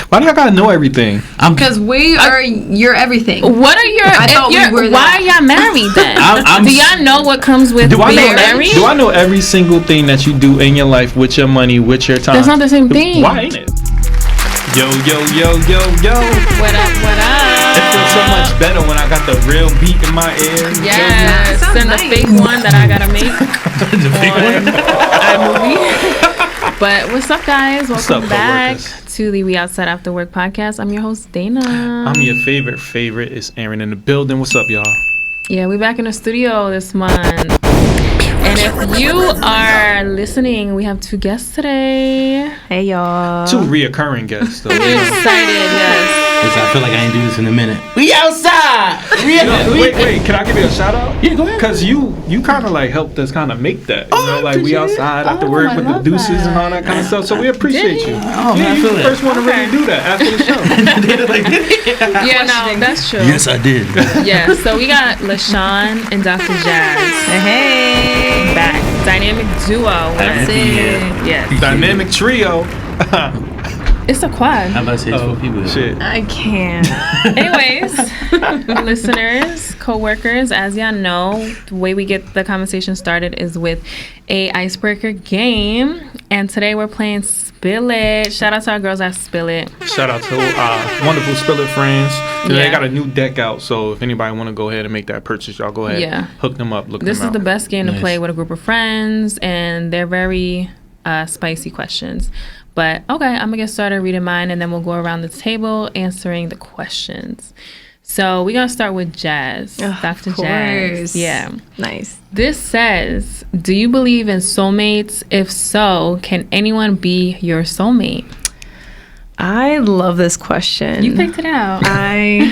Why do I gotta know everything? Because we are your everything. What are your? Why are y'all married then? Do y'all know what comes with being married? Do I know every single thing that you do in your life with your money, with your time? That's not the same thing. Why ain't it? Yo. What up? It feels so much better when I got the real beat in my ear. Yes, and the fake one that I gotta make The fake one? iMovie. But what's up, guys? Welcome back Co-Workers? to the We Outside After Work podcast. I'm your host, Dana. I'm your favorite. It's Aaron in the building. What's up, y'all? Yeah, we're back in the studio this month. And if you are listening, we have two guests today. Hey, y'all. Two reoccurring guests, though. We're excited, yes. I feel like I ain't do this in a minute. We outside! Wait, can I give you a shout out? Yeah, go ahead. Because you kind of like helped us kind of make that. You know, like we outside after work with the deuces and all that kind of stuff. So we appreciate you. Oh, yeah, man, you I feel the that. first one to really do that after the show. Yeah, no, that's true. Yes, I did. Yeah, so we got Lashawn and Dr. Jazz. Hey. Back. Dynamic duo. Happy to be here. Yes. Dynamic trio. It's a quad. How about I say it's for people? Shit. I can't. Anyways, listeners, co-workers, as y'all know, the way we get the conversation started is with a icebreaker game. And today we're playing Spill It. Shout out to our girls at Spill It. Shout out to wonderful Spill It friends. Yeah. They got a new deck out, so if anybody want to go ahead and make that purchase, y'all go ahead. Yeah. Hook them up. This is the best game to Nice. play with a group of friends, and they're very spicy questions. But okay, I'm gonna get started reading mine, and then we'll go around the table answering the questions. So we're gonna start with Jazz, Dr. Jazz. Yeah. Nice. This says, do you believe in soulmates? If so, can anyone be your soulmate? I love this question. You picked it out. I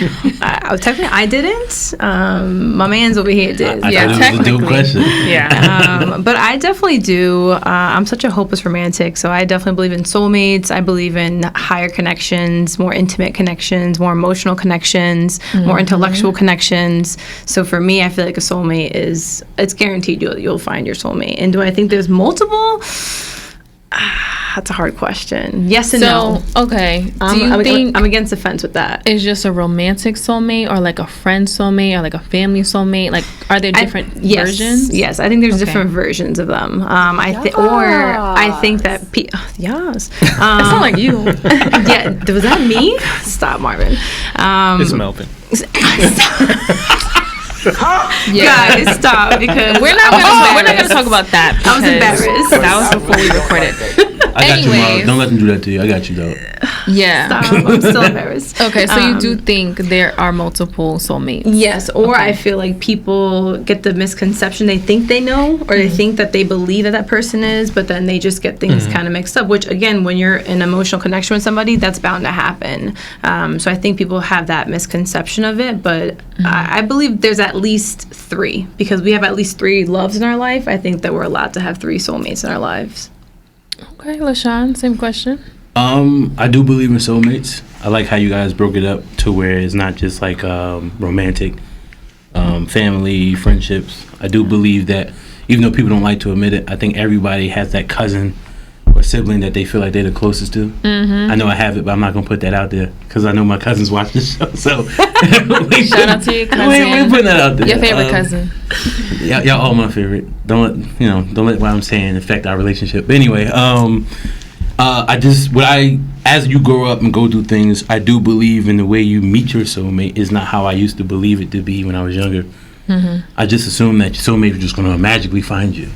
technically I didn't. My man's over here did. I thought it was a technically. dope question. Yeah. But I definitely do. I'm such a hopeless romantic, so I definitely believe in soulmates. I believe in higher connections, more intimate connections, more emotional connections, more intellectual connections. So for me, I feel like a soulmate it's guaranteed you'll find your soulmate. And do I think there's multiple? That's a hard question. Yes and no. Okay. Do you think I'm against the fence with that? it's just a romantic soulmate, or like a friend soulmate, or like a family soulmate? Like, are there different versions? Yes, I think there's Okay. different versions of them. I think that yes. It's not like you. Yeah, was that me? Stop, Marvin. It's Melvin. Yeah. Guys, stop, because We're not gonna talk about that. I was because embarrassed. That was before we recorded. I got you, Mom. Anyways. Don't let them do that to you. I got you, though. Yeah. Stop. I'm still embarrassed. Okay, so you do think there are multiple soulmates? Yes, or I feel like people get the misconception they think they know, or they think that they believe that person is, but then they just get things kind of mixed up, which again, when you're in emotional connection with somebody, that's bound to happen. So I think people have that misconception of it, but I believe there's at least 3, because we have at least 3 loves in our life. I think that we're allowed to have 3 soulmates in our lives. Okay, Lashawn, same question. I do believe in soulmates. I like how you guys broke it up to where it's not just like romantic, family, friendships. I do believe that, even though people don't like to admit it, I think everybody has that cousin or sibling that they feel like they're the closest to. I know I have it, but I'm not gonna put that out there because I know my cousins watch the show. So Shout out to your cousin. We're putting that out there. Your favorite cousin. Y'all all my favorite. Don't let what I'm saying affect our relationship. But anyway, as you grow up and go through things, I do believe in the way you meet your soulmate is not how I used to believe it to be when I was younger. I just assumed that your soulmate was just gonna magically find you.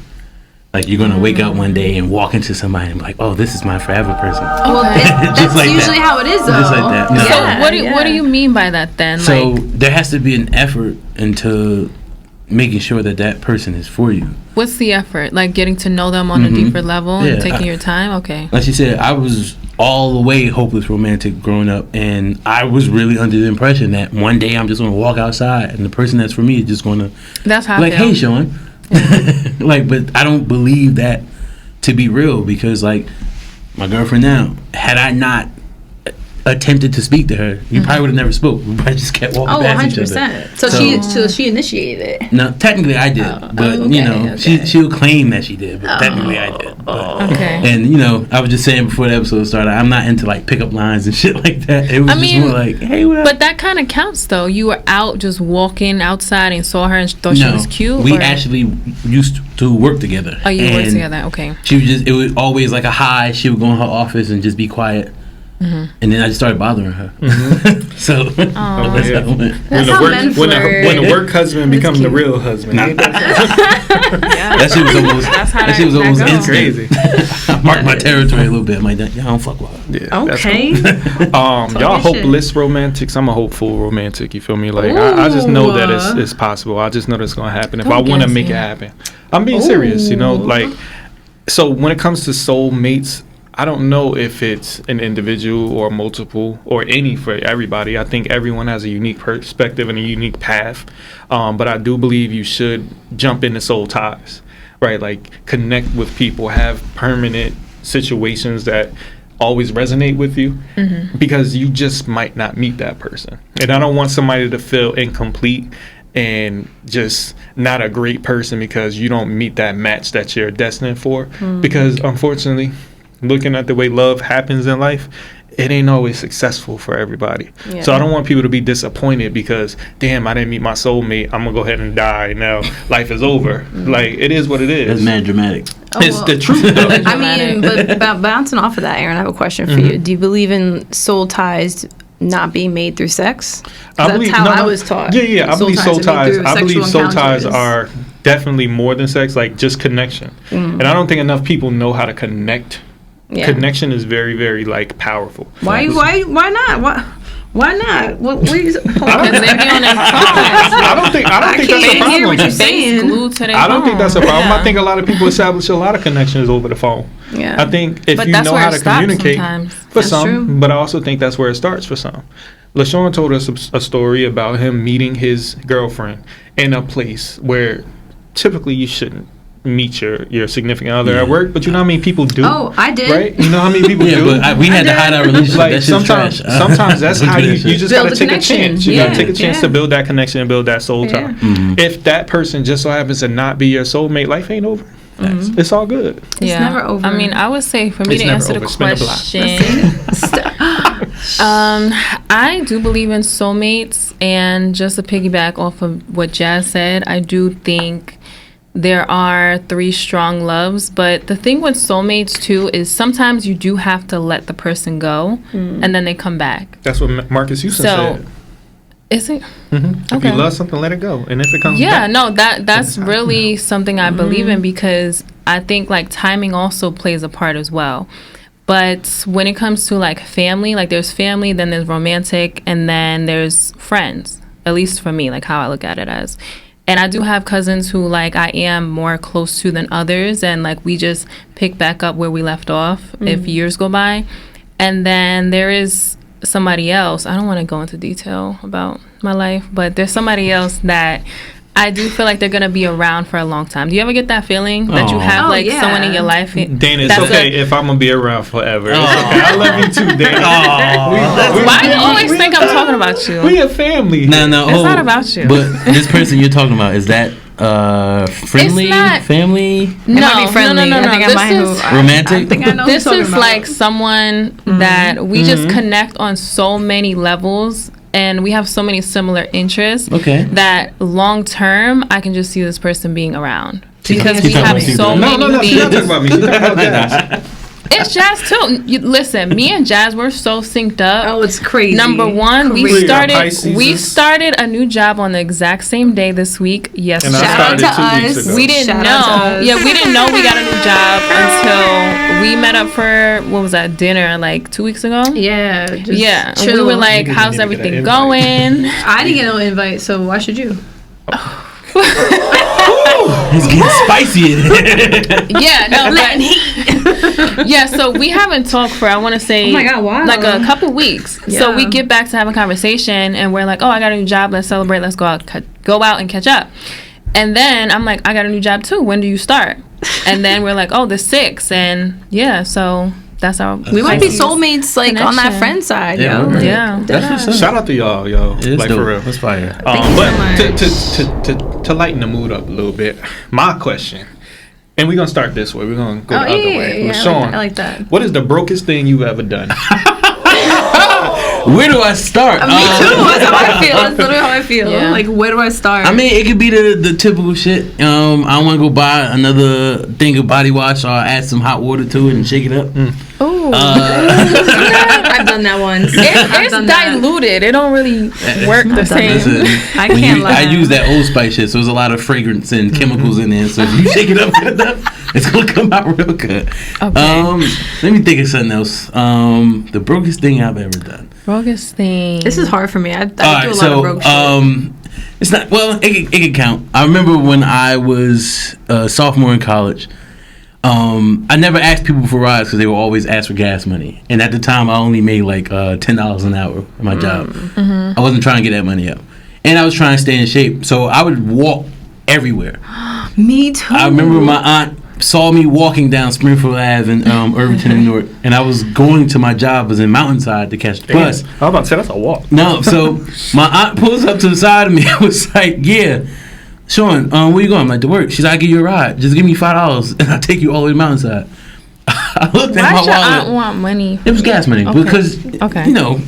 Like, you're gonna wake up one day and walk into somebody and be like, "Oh, this is my forever person." Well, that's like usually that. how it is, though. Just like that. No. So Yeah, what do you mean by that then? So Like, there has to be an effort into making sure that person is for you. what's the effort? Like getting to know them on a deeper level and Yeah, taking your time? Okay. Like she said, I was all the way hopeless romantic growing up, and I was really under the impression that one day I'm just gonna walk outside and the person that's for me is just gonna That's how like, I feel. "Hey, Sean." Like, but I don't believe that to be real, because like my girlfriend now, had I not attempted to speak to her, you probably would have never spoke. We probably just kept walking past each other. 100%. So she initiated it. No, technically I did, but you know, she'll claim that she did, but technically I did. But, and you know, I was just saying before the episode started, I'm not into like pickup lines and shit like that. It was just more like, hey, what up? But that kind of counts though. You were out just walking outside and saw her and thought she was cute. We actually used to work together. Oh, you worked together. Okay. She was just, it was always like a high. She would go in her office and just be quiet. And then I just started bothering her. So that's how it went. When the work husband becomes the real husband. That shit was almost. That shit was almost instant. Crazy. I marked my territory a little bit. I'm like, y'all don't fuck with her. Yeah, okay. Cool. Y'all hopeless romantics. I'm a hopeful romantic. You feel me? Like I just know that it's possible. I just know that's gonna happen. If I want to make it happen, I'm being serious. You know, like. So when it comes to soulmates, I don't know if it's an individual or multiple or any for everybody. I think everyone has a unique perspective and a unique path. But I do believe you should jump into soul ties, right? Like connect with people, have permanent situations that always resonate with you because you just might not meet that person. And I don't want somebody to feel incomplete and just not a great person because you don't meet that match that you're destined for. Because unfortunately, looking at the way love happens in life, it ain't always successful for everybody. So I don't want people to be disappointed because, damn, I didn't meet my soulmate. I'm gonna go ahead and die now. Life is over. Like, it is what it is. That's mad dramatic. It's the truth, though. I mean, but about bouncing off of that, Aaron, I have a question for you. Do you believe in soul ties not being made through sex? That's how I was taught. Yeah. I believe soul ties. I believe soul ties are definitely more than sex, like just connection. And I don't think enough people know how to connect. Connection is very, very like powerful. Why not? Why not? What reason? I don't think that's a problem. What you're saying. I don't think that's a problem. I think a lot of people establish a lot of connections over the phone. I think if you know how to communicate for some, but I also think that's where it starts for some. LaShawn told us a story about him meeting his girlfriend in a place where typically you shouldn't meet your significant other at work, but you know how many people do? Oh, I did. Right? You know how many people do? But we had to hide our relationship. Like sometimes that's how you just build gotta take a chance. You gotta take a chance to build that connection and build that soul tie. If that person just so happens to not be your soulmate, life ain't over. It's all good. It's never over. I mean, I would say for me to answer the question, I do believe in soulmates, and just to piggyback off of what Jazz said, I do think there are 3 strong loves, but the thing with soulmates too is sometimes you do have to let the person go and then they come back. That's what Marcus Houston said. Is it? If you love something, let it go, and if it comes back, that's really something I believe in, because I think like timing also plays a part as well. But when it comes to like family, like there's family, then there's romantic, and then there's friends, at least for me, like how I look at it as. And I do have cousins who like I am more close to than others, and like we just pick back up where we left off if years go by. And then there is somebody else, I don't want to go into detail about my life, but there's somebody else that I do feel like they're going to be around for a long time. Do you ever get that feeling that you have someone in your life? Dana, it's okay if I'm going to be around forever. It's okay. I love you too, Dana. Why do you always think I'm talking about you? We a family. No. It's not about you. But this person you're talking about, is that friendly, family? No. I think I might have romantic. I think I know this is like someone that we just connect on so many levels, and we have so many similar interests that long term I can just see this person being around because we have so many things. She's not talking about me. She's talking about Jazz. It's Jazz too. Listen, me and Jazz, we're so synced up. Oh, it's crazy. Number one, we started a new job on the exact same day this week. Yes, and shout out to us. We didn't know. Yeah, we didn't know we got a new job until we met up for dinner like 2 weeks ago. Yeah, just we were like, "How's everything going?" I didn't get no invite, so why should you? It's getting spicy. So we haven't talked for, I want to say, like a couple weeks. Yeah. So we get back to having a conversation, and we're like, "Oh, I got a new job. Let's celebrate. Let's go out and catch up." And then I'm like, "I got a new job too. When do you start?" And then we're like, "Oh, the 6th." And so That's our. We might be soulmates, like on that friend side, Yeah, yo. right. Yeah. That's what's up. Shout out to y'all, yo. It's Like dope. for real. That's fire. Thank you But so much. to lighten the mood up a little bit, my question, and we're gonna start this way. We're gonna go the other way. Yeah, LaShawn, I like that. what is the brokest thing you've ever done? Where do I start? Me too. That's how I feel. That's literally how I feel. Yeah. Like, where do I start? I mean, it could be the typical shit. I want to go buy another thing of body wash, or add some hot water to it and shake it up. Ooh. I've done that once. It's diluted. It don't really work the same. Listen, I when can't you- lie. I use that Old Spice shit, so there's a lot of fragrance and chemicals in there. So if you shake it up good enough, it's gonna come out real good. Okay. Let me think of something else. The brokest thing I've ever done. Brokest thing. This is hard for me. I do a Alright, lot of broke shit. it's not. Well, it can count. I remember when I was a sophomore in college. I never asked people for rides because they would always ask for gas money. And at the time, I only made like $10 an hour at my job. Mm-hmm. I wasn't trying to get that money up, and I was trying to stay in shape. So I would walk everywhere. Me too. I remember my aunt saw me walking down Springfield Ave in Irvington and Newark, and I was going to my job, was in Mountainside to catch the bus. I was about to say that's a walk. No, so my aunt pulls up to the side of me and was like, yeah, Sean, where you going? I'm like, to work. She's like, I'll give you a ride. Just give me $5 and I'll take you all the way to Mountainside. I looked at Why my does your aunt wallet. want money? It was gas money Okay. because, Okay. you know,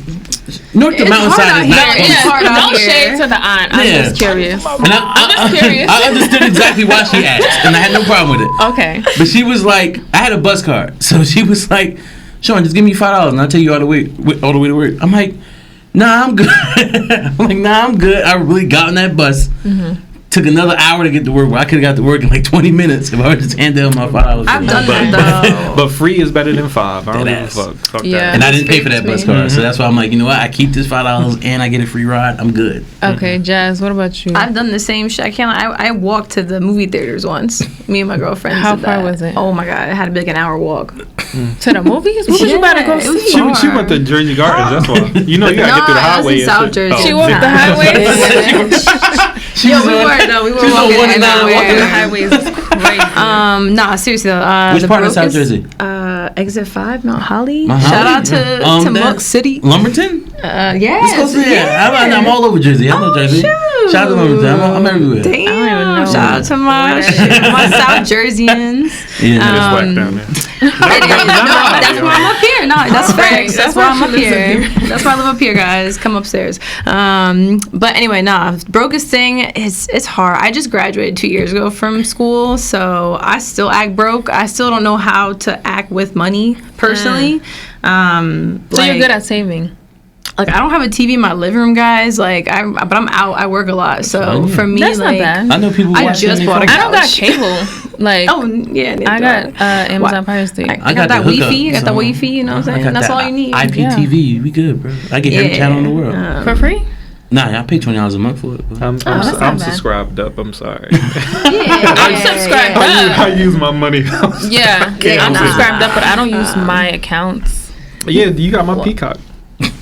North to It's hard Mountainside out is not here. cheap. It's hard out No here. shade to the aunt. I'm Yeah. just curious. And I'm just curious. I understood exactly why she asked, and I had no problem with it. Okay. But she was like, I had a bus card, so she was like, Sean, just give me $5 and I'll take you all the way to work. I'm like, nah, I'm good. I'm good. I really got on that bus. Took another hour to get to work. Where I could have got to work in like 20 minutes if I would just hand them my $5. I've done But, that though. but free is better than 5. I don't give a Deadass. fuck. Fuck Yeah. that. And I didn't pay for that bus Me. card, so that's why I'm like, you know what? I keep this $5 and I get a free ride. I'm good. Okay, Jazz, what about you? I've done the same shit. I can't. I walked to the movie theaters once. Me and my girlfriend. How did far that. was it? Oh my god! It had to be like an hour walk. To the movies? What was you about to go Yeah, it was see? She went to Jersey Gardens. That's why. You know you gotta get through the No, I was highway. in and South shit. Jersey. Oh. She walked the highways? Yo, we were though. We were She's on walking 1 and 9 everywhere. Walking the highways is crazy. Nah, seriously though. Which the part of South Brokest, Jersey? Exit 5, Mount Holly. Mount Shout Holly? out to Muck City. Lumberton? Yeah. It's close to there. I'm all over Jersey. I know Jersey. shoot. Shout out to Lumberton. I'm everywhere. Damn. I don't even know Shout out to my South Jerseyans. Yeah. It's whack down there. That's why I'm up here. No, that's facts. That's why I'm up she lives here. That's why I live up here, guys. Come upstairs. But anyway, brokest thing it's hard. I just graduated 2 years ago from school, so I still act broke. I still don't know how to act with money personally. So you're good at saving. Like I don't have a TV in my living room, guys. Like but I'm out. I work a lot, so for me, That's like, not bad. I know people I watch just on their bought a phone. I don't got Ouch. cable. Like, oh yeah, neither I do got Amazon Fire Stick. I the got that hookup, Wi-Fi. I got the so- Wi-Fi. You know what I'm I saying? got That's that all you need. IPTV. We good, bro. I get every channel in the world. For free? Nah, I pay $20 a month for it. I'm that's not bad. subscribed up. I'm sorry. I'm subscribed I up. use my money. Yeah, Yeah, I'm nah. subscribed up, but I don't use my accounts. Yeah, you got my Peacock.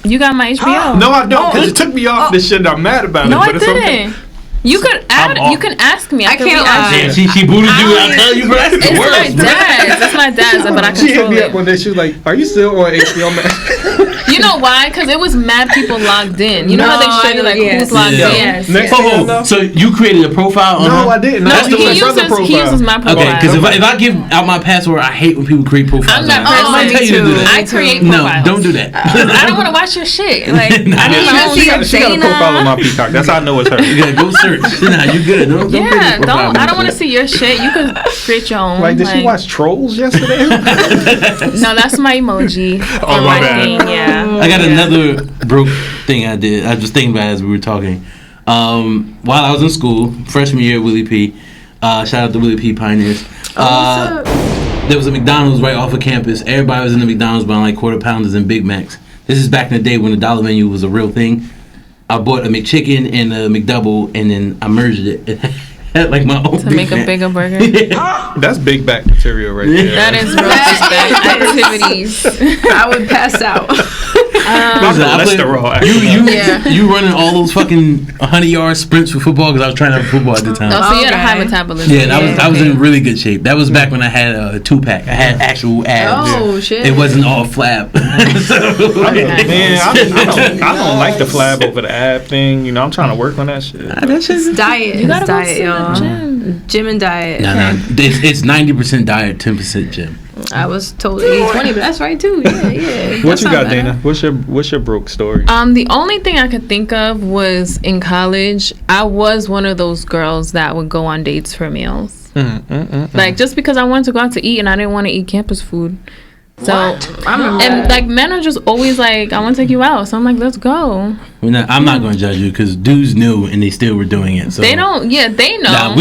You got my HBO. No, I don't, because it took me off this shit. I'm mad about No, it, I but it's okay. didn't. You could add. off. You can ask me. I can can't re-add lie. you. Yeah, she booted you. I tell you, bro. That's the It's my worst, bro. dad's. It's my dad's, but I She hit control me up it. one day. She was like, "Are you still on HBO Max?" You know why? Because it was mad people logged in. You know how No, they show you like yes. who's logged Yeah. in. Yes. Next Oh, thing I know, so you created a profile on no, her? I didn't. No, That's the he my brother uses my profile. Okay, because if I give out my password, I hate when people create profiles. I'm that on it. person. I tell you to do that. I create No, profiles. don't do that. I don't want to watch your shit. Like, I need Nah. my own she shit. got a profile on my Peacock. That's how I know it's her. You gotta go search. Nah, you good. Don't create a Yeah, profile on I don't my want to shit. see your shit. You can create your own. Like, did she watch Trolls yesterday? No, that's my emoji. Oh, on my my bad. thing. Yeah. I got another broke thing I did. I was just thinking about it as we were talking. While I was in school, freshman year at Willie P. Shout out to Willie P. Pioneers. There was a McDonald's right off of campus. Everybody was in the McDonald's buying like quarter pounders and Big Macs. This is back in the day when the dollar menu was a real thing. I bought a McChicken and a McDouble, and then I merged it. It had like my own To Big make a Mac. bigger burger. That's big back material right there. That is real bad activities. I would pass out. Cholesterol. You running all those fucking 100-yard sprints for football because I was trying to have football at the time. Oh, so you had a high metabolism. Yeah, and I was in really good shape. That was back when I had a 2-pack. I had actual abs. Oh shit! It wasn't all flab. Man, I don't like the flab over the ab thing. You know, I'm trying to work on that shit. That shit's Diet. You gotta It's diet, go to y'all. the gym. Gym and diet. Nah. It's 90% diet, 10% gym. I was told 80-20, but that's right too. Yeah. What That's you not got, bad. Dana? What's your broke story? The only thing I could think of was in college, I was one of those girls that would go on dates for meals. Like, just because I wanted to go out to eat and I didn't want to eat campus food. So, and like, men are just always like, I want to take you out. So I'm like, let's go. I'm not going to judge you because dudes knew and they still were doing it. So They don't, they know. Nah,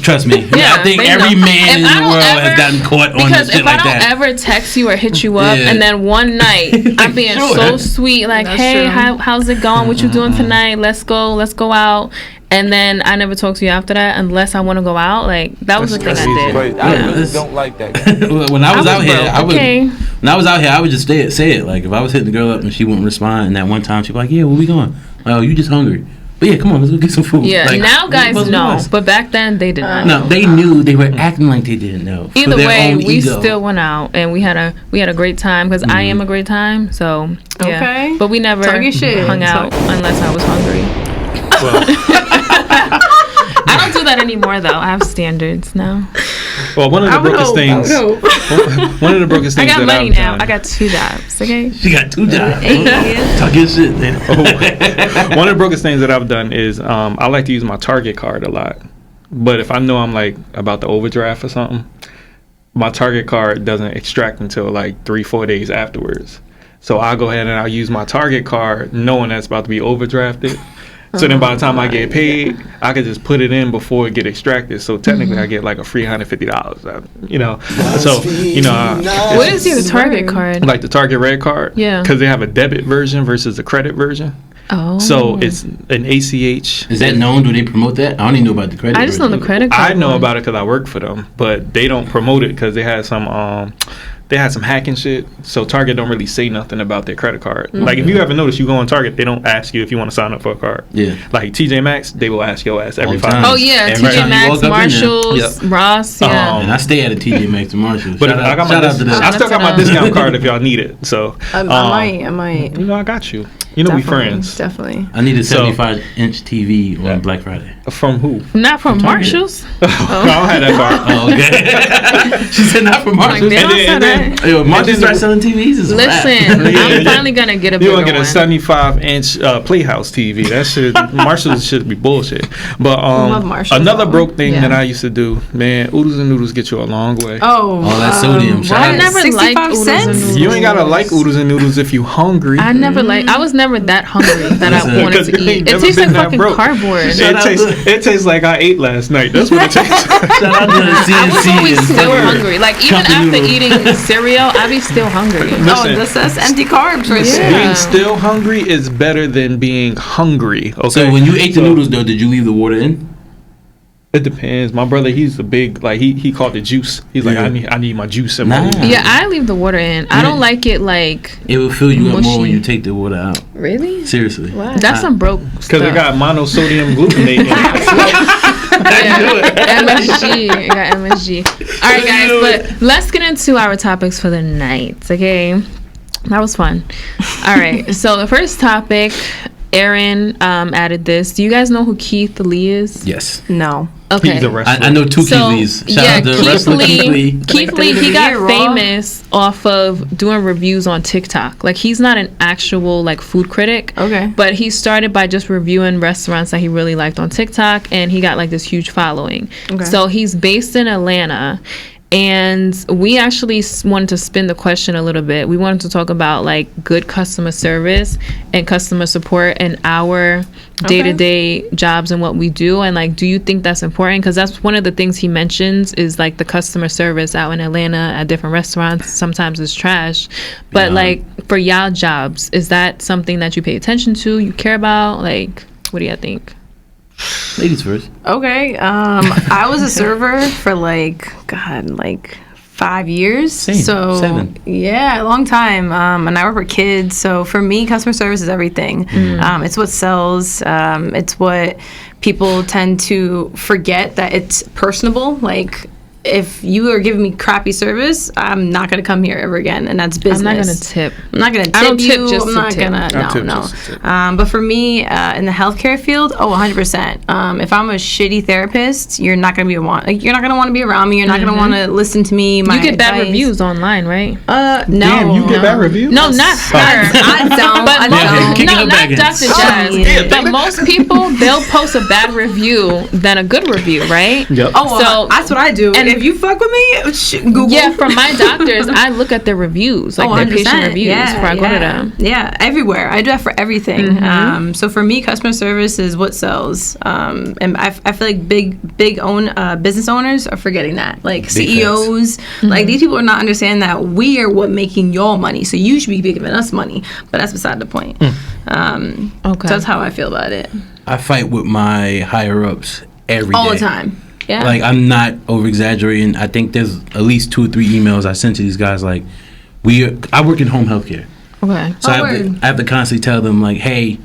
trust me. Yeah, I think they every know. man in If I the don't world ever- has gotten caught on Because shit if like I don't that. ever text you or hit you up, Yeah. and then one night I'm being Sure. so sweet, like, That's hey, true. how's it going? What you doing tonight? Let's go out. And then I never talk to you after that unless I want to go out. Like, that was the thing That's I did. But I really don't like that guy. When I was out here, broke, I would just say it. Like, if I was hitting the girl up and she wouldn't respond, and that one time she'd be like, yeah, where we going? Oh, you just hungry. But yeah, come on, let's go get some food. Yeah, Like, now guys what's know. worse? But back then, they did not know. No, they knew. They were acting like they didn't know. for Either their way, own we ego. still went out and we had a great time because I am a great time. So yeah. Okay. But we never Talk your shit. hung out unless I was hungry. I don't do that anymore though. I have standards now. Well, one of the brokest things. One of the brokest I things got that money I've now. done. I got 2 jobs. Okay. She got 2 jobs. Yeah. Talk your shit, man. One of the brokest things that I've done is I like to use my Target card a lot. But if I know I'm like about to overdraft or something, my Target card doesn't extract until like 3-4 days afterwards. So I'll go ahead and I'll use my Target card knowing that's about to be overdrafted. So then by the time I get paid, I could just put it in before it get extracted. So technically I get like a free $150, you know. So, you know, What is your Target card? like the Target Red card. Yeah. Because they have a debit version versus a credit version. Oh. So it's an ACH. Is that known? Do they promote that? I don't even know about the credit. I just know the version. credit card. I know one. about it because I work for them, but they don't promote it because they had some hacking shit. So Target don't really say nothing about their credit card. Like if you ever notice, you go on Target, they don't ask you if you want to sign up for a card. Yeah. Like TJ Maxx, they will ask your ass every All the 5 time. minutes. Oh yeah, And TJ right now you Maxx, walk up in there. Marshalls, Ross. Yeah. And I stay at a TJ Maxx and Marshalls. But Shout I got out my to them. I still got my Shout out to them. discount card if y'all need it. So I might. you know, I got you. You know, we friends. Definitely. I need a So- 75-inch TV on Black Friday. From who? Not from Marshalls. I don't have that card. Oh, okay. She said not from Marshalls. Like, they And don't then- say and then- that. Yo, Marshalls then- start selling TVs. Is a wrap. Listen, Yeah, I'm yeah. finally gonna get a You bigger want to get a one. 75-inch Playhouse TV? That should Marshalls should be bullshit. But love Marshalls, another though. broke thing Yeah. that I used to do, man, oodles and noodles get you a long way. Oh, All that sodium. Shout I out. never liked 65 oodles and cents? noodles. You ain't gotta like oodles and noodles if you hungry. I never like. I was never that hungry that Listen, I wanted because to you ain't eat. It never tastes like been that fucking broke. cardboard. It tastes like I ate last night. That's what it tastes. Shout out to the I was CNC always and still fucking hungry. Like even Cup of after noodles. eating cereal, I be still hungry. Listen, that's empty carbs right Yeah. there. Being still hungry is better than being hungry. Okay. So when you ate the So- noodles though, did you leave the water in? It depends. My brother, he's a big like he called it juice. He's like Yeah. I need my juice in my Nah. noodles. Yeah, I leave the water in. I don't like it like It will fill you up more when Mushy. you take the water out. Really? Seriously. that's some broke Because stuff. it got monosodium glutamate in it. Yeah, MSG. I got MSG. All right, guys, but let's get into our topics for the night. Okay, that was fun. All right, so the first topic, Aaron added this. Do you guys know who Keith Lee is? Yes. No. Okay. He's a wrestler. I know two So, Keithleys. Shout yeah, out to Keith wrestler Keith Lee. Lee. Keith Like Lee, he WWE got Raw. famous off of doing reviews on TikTok. Like he's not an actual like food critic. Okay. But he started by just reviewing restaurants that he really liked on TikTok, and he got like this huge following. Okay. So he's based in Atlanta. And we actually wanted to spin the question a little bit. We wanted to talk about like good customer service and customer support in our day-to-day jobs and what we do. And like, do you think that's important? Because that's one of the things he mentions is like the customer service out in Atlanta at different restaurants. Sometimes it's trash. But like for y'all jobs, is that something that you pay attention to? You care about? Like, what do you think? Ladies first. Okay. I was a server for like 5 years. Same. So 7. yeah, a long time. And I work with kids. So for me, customer service is everything. It's what sells. It's what people tend to forget, that it's personable. Like, if you are giving me crappy service, I'm not going to come here ever again, and that's business. I'm not going to tip. I'm not going to tip I don't you. tip just I'm to not tip. going to, no. But for me, in the healthcare field, 100%. If I'm a shitty therapist, you're not going to be you're not going to want to be around me. You're not going to want to listen to me. You get bad reviews online, right? No. Damn, you get bad reviews? No, not her. I don't. But I don't. not Dr. Jazz. yeah. But most people, they'll post a bad review than a good review, right? Yep. Oh, So- that's what I do. and- And if you fuck with me, Google. Yeah, from my doctors, I look at their reviews, like their patient 100%. reviews, before I go to them. Yeah, everywhere. I do that for everything. So for me, customer service is what sells. And I feel like big business owners are forgetting that. Like CEOs, like these people are not understanding that we are what making y'all money. So you should be giving us money. But that's beside the point. Okay. So that's how I feel about it. I fight with my higher ups every day. All the time. Yeah. Like, I'm not over exaggerating. I think there's at least 2 or 3 emails I sent to these guys. Like, I work in home healthcare, Okay. so I have to constantly tell them, like, hey,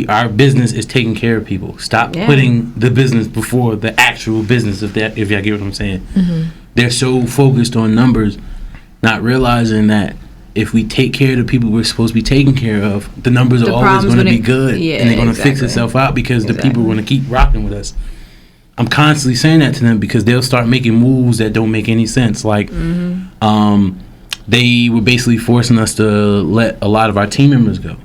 our business is taking care of people. Stop putting the business before the actual business. If y'all get what I'm saying, they're so focused on numbers, not realizing that if we take care of the people we're supposed to be taking care of, the numbers are always going to be good, and they're going to fix itself out because the people are going to keep rocking with us. I'm constantly saying that to them because they'll start making moves that don't make any sense. Like, they were basically forcing us to let a lot of our team members go.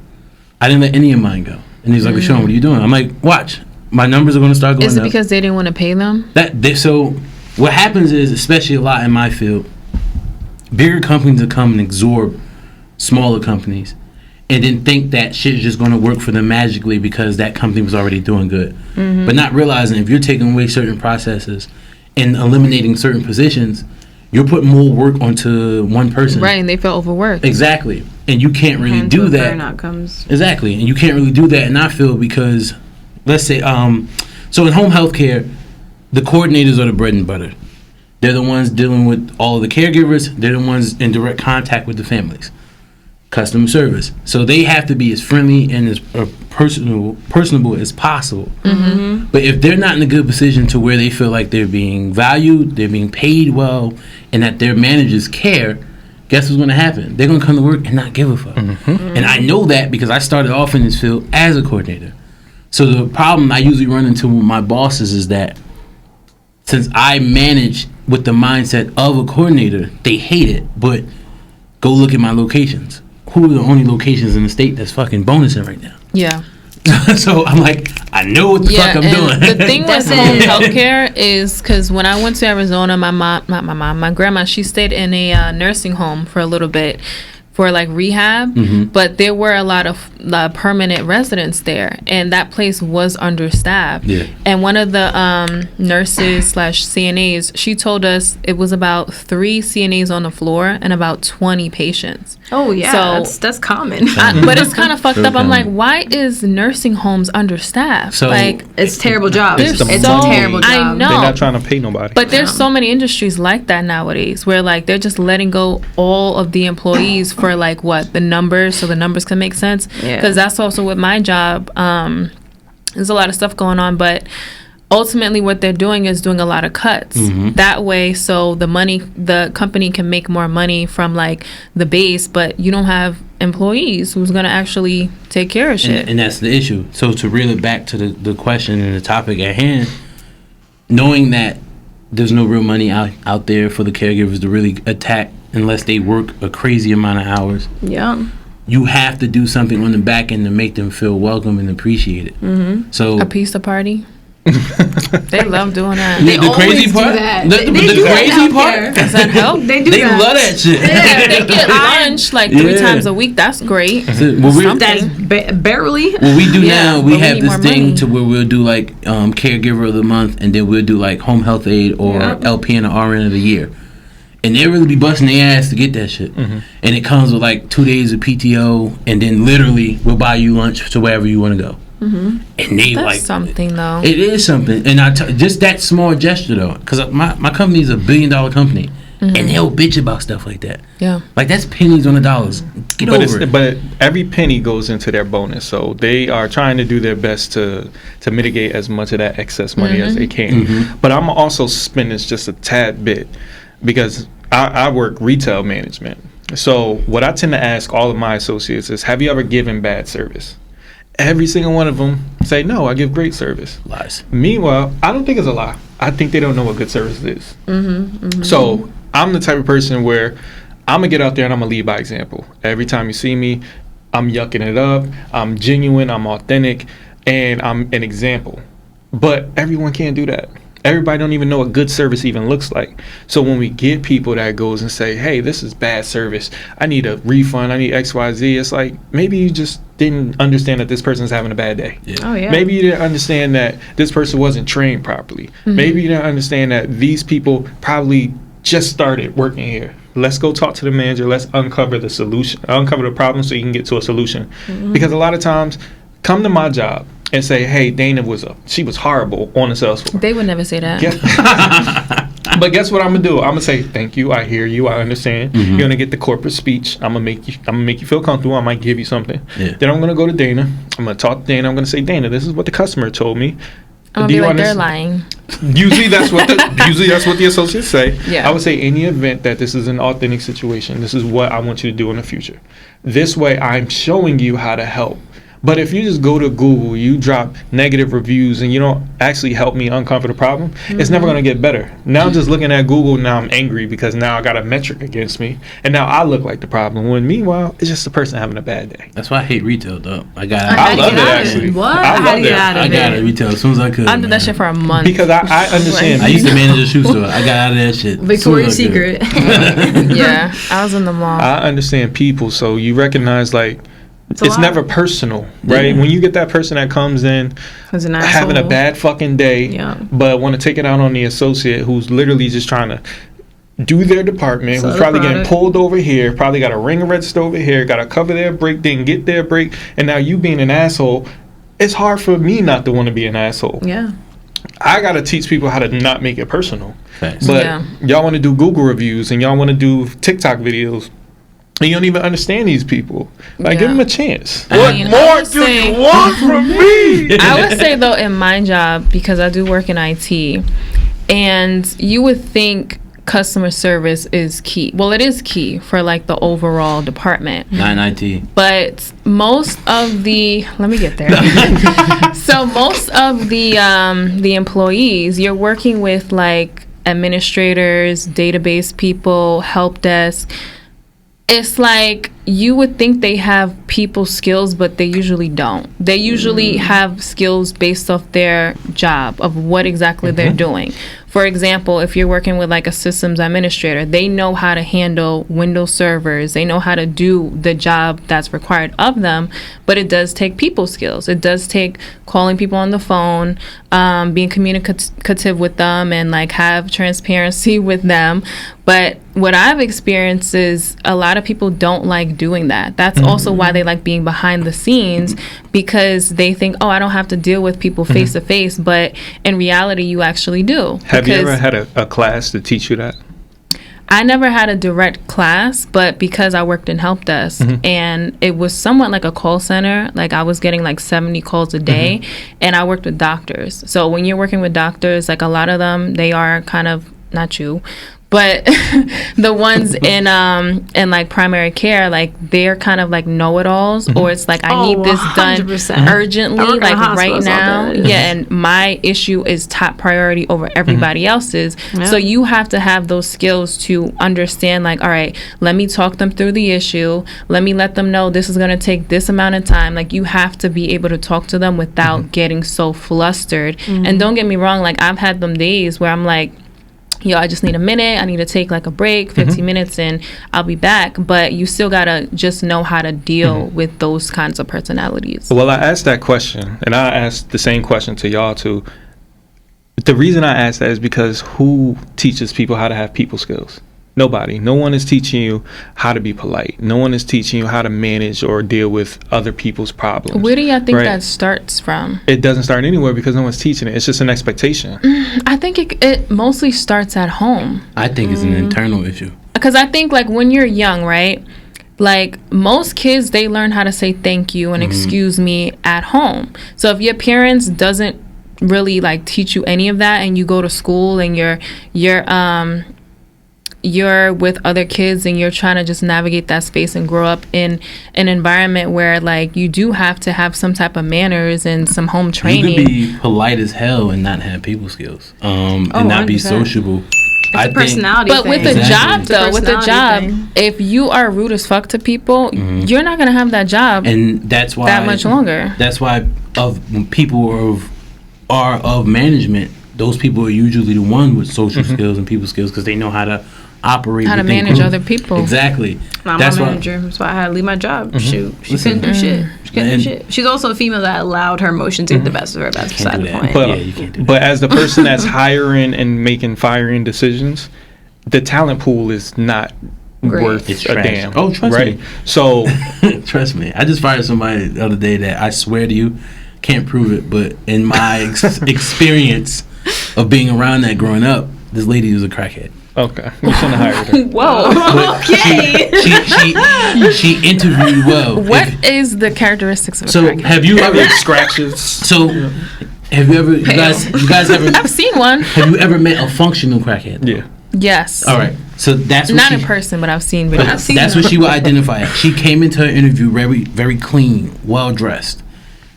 I didn't let any of mine go. And he's like, Lashawn, what are you doing? I'm like, watch. My numbers are going to start going up. Is it because they didn't want to pay them? So what happens is, especially a lot in my field, bigger companies will come and absorb smaller companies and then think that shit is just going to work for them magically because that company was already doing good. But not realizing if you're taking away certain processes and eliminating certain positions, you're putting more work onto one person. Right, and they feel overworked. Exactly. And you can't really do that. Burnout comes. Exactly. And you can't really do that in our field because, let's say, so in home health care, the coordinators are the bread and butter. They're the ones dealing with all of the caregivers. They're the ones in direct contact with the families. Customer service. So they have to be as friendly and as personable as possible. But if they're not in a good position to where they feel like they're being valued, they're being paid well, and that their managers care, guess what's going to happen? They're going to come to work and not give a fuck. And I know that because I started off in this field as a coordinator. So the problem I usually run into with my bosses is that since I manage with the mindset of a coordinator, they hate it. But go look at my locations. Who are the only locations in the state that's fucking bonusing right now? Yeah. So I'm like, I know what the fuck I'm doing. The thing with home healthcare is because when I went to Arizona, my grandma, she stayed in a nursing home for a little bit for like rehab, but there were a lot of permanent residents there, and that place was understaffed. And one of the nurses / CNAs, she told us it was about 3 CNAs on the floor and about 20 patients. Oh yeah, So that's common. but it's kind of fucked up. I'm like, why is nursing homes understaffed? So like, It's a terrible job. It's a terrible job. I know. They're not trying to pay nobody. But there's so many industries like that nowadays where like they're just letting go all of the employees for like what the numbers, so the numbers can make sense. Because that's also with my job. There's a lot of stuff going on, but ultimately what they're doing is doing a lot of cuts that way, so the company can make more money from like the base, but you don't have employees who's going to actually take care of shit. And that's the issue. So to reel it back to the question and the topic at hand, knowing that there's no real money out there for the caregivers to really attack unless they work a crazy amount of hours. You have to do something on the back end to make them feel welcome and appreciated. So a pizza party. They love doing that. The crazy part. The crazy part. Does that help? They love that shit. If they get lunch like 3 times a week, that's great. That's barely. What we do now, we but we have need this more thing money. to where we'll do like caregiver of the month, and then we'll do like home health aide or LPN or RN of the year. And they really be busting their ass to get that shit. And it comes with like 2 days of PTO, and then literally we'll buy you lunch to wherever you want to go. And they That's like something though. It is something, and just that small gesture though, because my company is $1 billion company, and they'll bitch about stuff like that. Yeah. Like, that's pennies on the dollars. Get over it. But every penny goes into their bonus, so they are trying to do their best to mitigate as much of that excess money as they can. But I'm also spend this just a tad bit because I work retail management. So what I tend to ask all of my associates is, have you ever given bad service? Every single one of them say, no, I give great service. Lies. Meanwhile, I don't think it's a lie. I think they don't know what good service is. So I'm the type of person where I'm going to get out there and I'm going to lead by example. Every time you see me, I'm yucking it up. I'm genuine. I'm authentic. And I'm an example. But everyone can't do that. Everybody don't even know what good service even looks like. So when we get people that goes and say, hey, this is bad service, I need a refund, I need XYZ, it's like, maybe you just didn't understand that this person's having a bad day. Oh, yeah. Maybe you didn't understand that this person wasn't trained properly. Maybe you didn't understand that these people probably just started working here. Let's go talk to the manager. Let's uncover the solution, uncover the problem so you can get to a solution. Because a lot of times, come to my job and say, hey, Dana she was horrible on the sales floor. They would never say that. But guess what I'm gonna do? I'm gonna say, thank you, I hear you, I understand. You're gonna get the corporate speech. I'm gonna make you feel comfortable. I might give you something. Then I'm gonna go to Dana. I'm gonna talk to Dana. I'm gonna say, Dana, this is what the customer told me. I'm gonna be like, they're lying. Usually that's what the associates say. Yeah. I would say, in the event that this is an authentic situation, this is what I want you to do in the future. This way I'm showing you how to help. But if you just go to Google, you drop negative reviews, and you don't actually help me uncover the problem, it's never going to get better. Now just looking at Google, now I'm angry because now I got a metric against me, and now I look like the problem, when meanwhile, it's just the person having a bad day. That's why I hate retail, though. I love it, actually. What? I love it. I got it retail as soon as I could. I did that shit for a month. Because I understand. I used to manage a shoe store. I got out of that shit. Victoria's Secret. Yeah, I was in the mall. I understand people, so you recognize, like, it's never personal, right? Yeah. When you get that person that comes in having a bad fucking day, but want to take it out on the associate who's literally just trying to do their department, who's probably getting pulled over here, probably got a ring register over here, got to cover their break, didn't get their break, and now you being an asshole, it's hard for me not to want to be an asshole. Yeah. I got to teach people how to not make it personal. Thanks. But y'all want to do Google reviews and y'all want to do TikTok videos. And you don't even understand these people. Like, give them a chance. What more do you want from me? I would say, though, in my job, because I do work in IT, and you would think customer service is key. Well, it is key for, like, the overall department. Not IT. But most of the... Let me get there. So most of the employees, you're working with, like, administrators, database people, help desk. It's like you would think they have people skills, but they usually don't. They usually have skills based off their job of what exactly they're doing. For example, if you're working with like a systems administrator, they know how to handle Windows servers. They know how to do the job that's required of them, but it does take people skills. It does take calling people on the phone, being communicative with them, and like have transparency with them. But what I've experienced is a lot of people don't like doing that. That's also why they like being behind the scenes, because they think, oh, I don't have to deal with people face to face. But in reality, you actually do. Have you ever had a class to teach you that? I never had a direct class, but because I worked in help desk and it was somewhat like a call center, like I was getting like 70 calls a day, and I worked with doctors. So when you're working with doctors, like a lot of them, they are kind of, not you, but the ones in like primary care, like they're kind of like know-it-alls, or it's like I need this done urgently, like right now. Yeah, and my issue is top priority over everybody else's. So you have to have those skills to understand, like, all right, let me talk them through the issue. Let me let them know this is going to take this amount of time. Like, you have to be able to talk to them without getting so flustered. And don't get me wrong, like I've had them days where I'm like, yo, I just need a minute. I need to take like a break, 15 minutes, and I'll be back. But you still got to just know how to deal with those kinds of personalities. Well, I asked that question, and I asked the same question to y'all too. The reason I asked that is because who teaches people how to have people skills? Nobody. No one is teaching you how to be polite. No one is teaching you how to manage or deal with other people's problems. Where do y'all think right? that starts from? It doesn't start anywhere because no one's teaching it. It's just an expectation. I think it mostly starts at home. I think it's an internal issue. Because I think, like, when you're young, right? Like, most kids, they learn how to say thank you and excuse me at home. So if your parents doesn't really, like, teach you any of that, and you go to school and you're with other kids and you're trying to just navigate that space and grow up in an environment where, like, you do have to have some type of manners and some home training. You could be polite as hell and not have people skills, and not be 100%. sociable. It's a personality But thing. with the job, It's a though, with the job, personality thing. if you are rude as fuck to people, you're not gonna have that job And that's why that much longer. That's why when people are of management, those people are usually the one with social skills and people skills because they know how to operate. How to within manage group. other people. Exactly. My manager. That's why I had to leave my job. Shoot, she couldn't do shit. She couldn't do shit. She's also a female that allowed her emotions to get the best of her. That's beside do the that. point. But, Yeah, you can't do that. but as the person that's hiring and making firing decisions, the talent pool is not Great. worth It's a trash. damn. Oh, trust right? me. So Trust me. I just fired somebody the other day that I swear to you, can't prove it, but in my experience of being around that growing up, this lady was a crackhead. okay, you shouldn't have hired her. Whoa. But she interviewed well. What is the characteristics of a So crackhead? have you ever? Big scratches. So have you ever? You guys ever? I've seen one. Have you ever met a functional crackhead? Yeah. Yes. All right. So that's what Not she, in person, but I've seen but videos. that's what she would identify as. She came into her interview very, very clean, well dressed.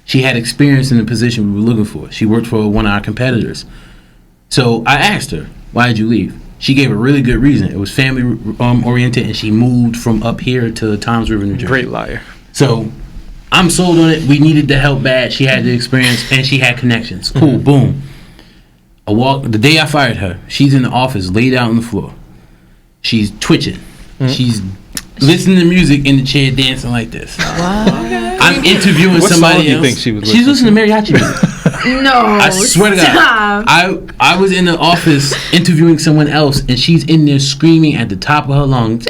She had experience in the position we were looking for. She worked for one of our competitors. So I asked her, "Why did you leave?" She gave a really good reason. It was family oriented, and she moved from up here to Toms River, New Jersey. Great liar. So I'm sold on it. We needed the help bad. She had the experience, and she had connections. Cool. Boom. I walk the day I fired her. She's in the office, laid out on the floor. She's twitching. She's listening to music in the chair, dancing like this. I'm interviewing What somebody song do you else. think she was She's listening listening to mariachi music. No. I swear to God. Stop. I was in the office interviewing someone else, and she's in there screaming at the top of her lungs.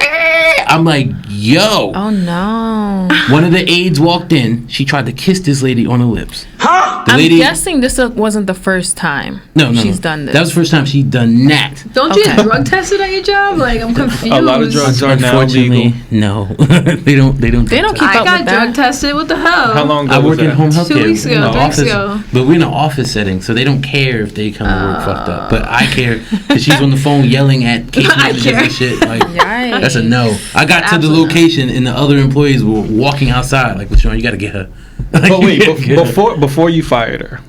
I'm like, yo. Oh no. One of the aides walked in. She tried to kiss this lady on the lips. The I'm lady, guessing this wasn't the first time she's done this. That was the first time she'd done that. Don't you Okay. get drug tested at your job? Like, I'm confused. A lot of drugs are now Unfortunately, legal. no. they don't. They don't keep I up got with drug that. tested. What the hell? How long ago I was work in that? home health 2 care. weeks ago, in the 3 weeks office, ago. but we're in an office setting, so they don't care if they come to work fucked up. But I care because she's on the phone yelling at case I managers care. and shit. Like, Yikes. that's a no. I got to the Absolutely. location, and the other employees were walking outside. Like, "LaShawn, you got to get her." Like, But wait, you gotta get her. before you fired her,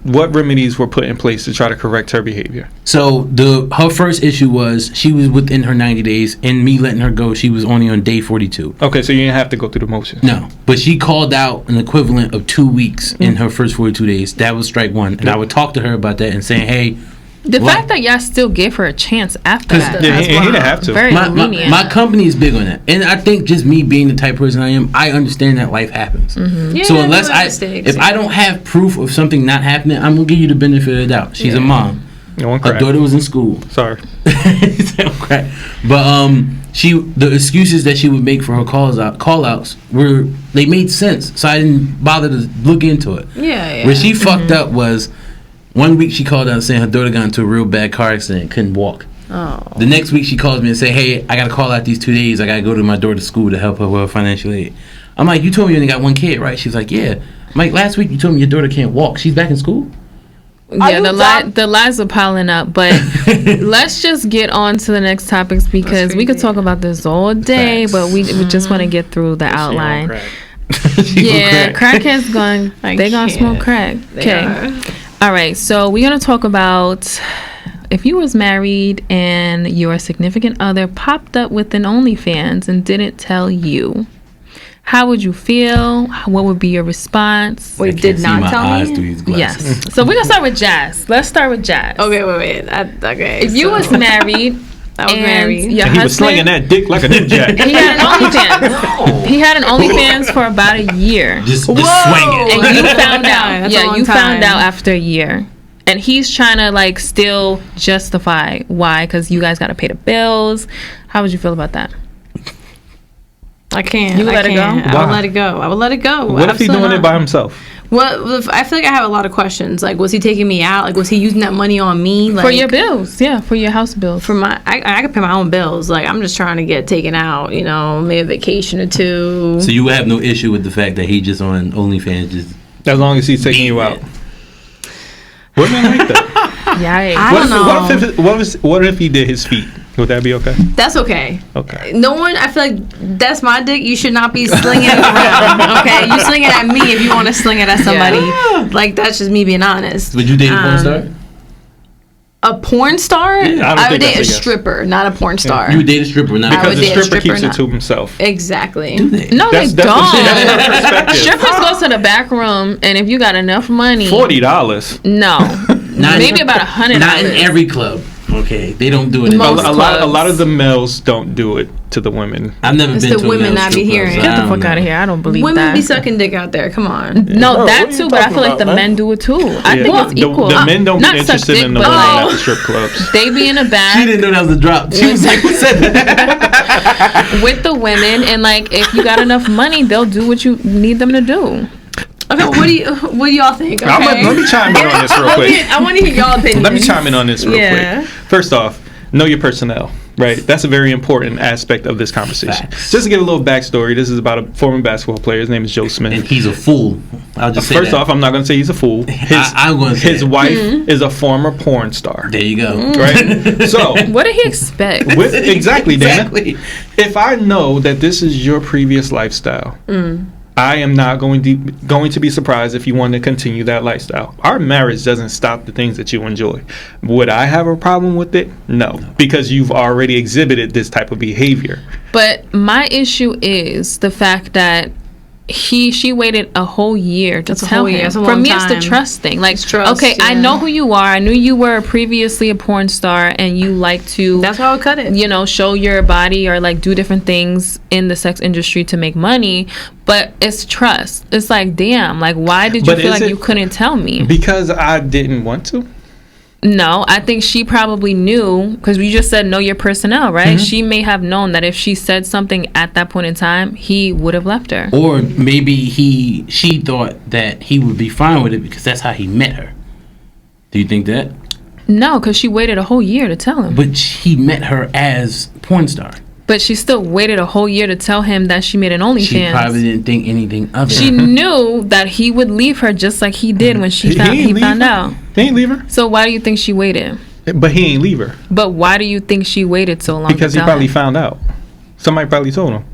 what remedies were put in place to try to correct her behavior? So her first issue was she was within her 90 days, and me letting her go, she was only on day 42. Okay, so you didn't have to go through the motions. No, but she called out an equivalent of 2 weeks in her first 42 days. That was strike one, and I would talk to her about that and saying, "Hey, The What? fact that y'all still gave her a chance after 'Cause that. Yeah, that's he didn't wild. have to. Very my lenient. company is big on that, and I think just me being the type of person I am, I understand that life happens. Yeah, So unless no mistakes. if I don't have proof of something not happening, I'm gonna give you the benefit of the doubt. She's a mom. No one Her cracked. daughter was in school. Sorry. Okay. But the excuses that she would make for her call outs they made sense. So I didn't bother to look into it. Yeah. Where she fucked up was 1 week she called out saying her daughter got into a real bad car accident, couldn't walk. Oh. The next week she calls me and say, "Hey, I gotta call out these 2 days. I gotta go to my daughter's school to help her with her financial aid." I'm like, "You told me you only got one kid, right?" She's like, "Yeah." I'm like, "Last week you told me your daughter can't walk. She's back in school?" Yeah, the lies are piling up, but let's just get on to the next topics because we could talk about this all day, Facts. but we just want to get through the outline. She Yeah, gonna crack. crackheads going. I They gonna can't. smoke crack. They Okay. are. All right. So we're gonna talk about if you was married and your significant other popped up with an OnlyFans and didn't tell you. How would you feel? What would be your response? Wait, did not tell eyes me? through these glasses. Yes. So we're gonna start with Jazz. Let's start with Jazz. Okay, wait. Okay. If you was married, I was and married. your And he was slinging husband, that dick like a ninja. he had an OnlyFans. He had an OnlyFans for about a year, Just Whoa! swing it. and you found That's out. a Yeah, long you found time. out after a year. and he's trying to like still justify why, because you guys got to pay the bills. How would you feel about that? I can't. You would let it go? I would let it go. I would let it go. What if he's doing it by himself? Well, I feel like I have a lot of questions. Like, was he taking me out? Like, was he using that money on me? Like, For your bills, yeah, for your house bills. for my, I could pay my own bills. Like, I'm just trying to get taken out. You know, maybe a vacation or two. So you would have no issue with the fact that he just on OnlyFans just As long as he's taking you out. Women like that. Yeah, I don't know. What if he did his feet? Would that be okay? That's okay. Okay. No one, I feel like that's my dick. You should not be slinging it around. Okay, you sling it at me if you want to sling it at somebody. Yeah. Like, that's just me being honest. Would you date a porn star? A porn star? Yeah, I would think date that's a a yes. stripper, not a porn star. You would date a stripper, not I Because would the date a stripper stripper, keeps it not- to himself. Exactly. No, That's they her don't. perspective. Strippers go to the back room, and if you got enough money, $40. no, maybe about $100. Not in every club. Okay, they don't do it. In Most A clubs. lot of the males don't do it to the women. I've never It's been the to a women male I be strip club, hearing. so Get I the don't fuck know. out of here! I don't believe Women that. be sucking dick out there. Come on. No, Bro, that what are too, you but I talking feel like about, the man? men do it too. I think it's the, equal. The men don't Not be suck interested dick, in the but women like, at the strip clubs. they be in the She back didn't know that was a drop. She was like, "Who said that?" with the women, and like if you got enough money, they'll do what you need them to do. Okay, what do y'all think? Okay. Let me chime in on this real quick. I want to hear y'all opinion. Let me chime in on this real Yeah. quick. First off, know your personnel, right? That's a very important aspect of this conversation. Facts. Just to give a little backstory, this is about a former basketball player. His name is Joe Smith. And he's a fool. I'll just say First that. off, I'm not going to say he's a fool. I'm going to say His that. wife is a former porn star, There you go. right? So, What did he expect? exactly, Dana. Exactly. If I know that this is your previous lifestyle, I am not going to be surprised if you want to continue that lifestyle. Our marriage doesn't stop the things that you enjoy. Would I have a problem with it? No, because you've already exhibited this type of behavior. But my issue is the fact that she waited a whole year to That's a tell whole year. him. That's a For long me, it's the time. trust thing. Like, trust, okay, I yeah. know who you are. I knew you were previously a porn star, and you like to, That's how I would cut it. you know, show your body or like do different things in the sex industry to make money. But it's trust. It's like, damn, like, why did you But feel is like it- you couldn't tell me? Because I didn't want to. No, I think she probably knew, because we just said know your personnel, right? She may have known that if she said something at that point in time, he would have left her. Or maybe she thought that he would be fine with it because that's how he met her. Do you think that? No, because she waited a whole year to tell him. But he met her as porn star. But she still waited a whole year to tell him that she made an She OnlyFans. probably didn't think anything of it. She knew that he would leave her just like he did when he ain't found leave her. out. He ain't leave her. So why do you think she waited? But he ain't leave her. But why do you think she waited so long? Because to he tell probably him? found out. Somebody probably told him.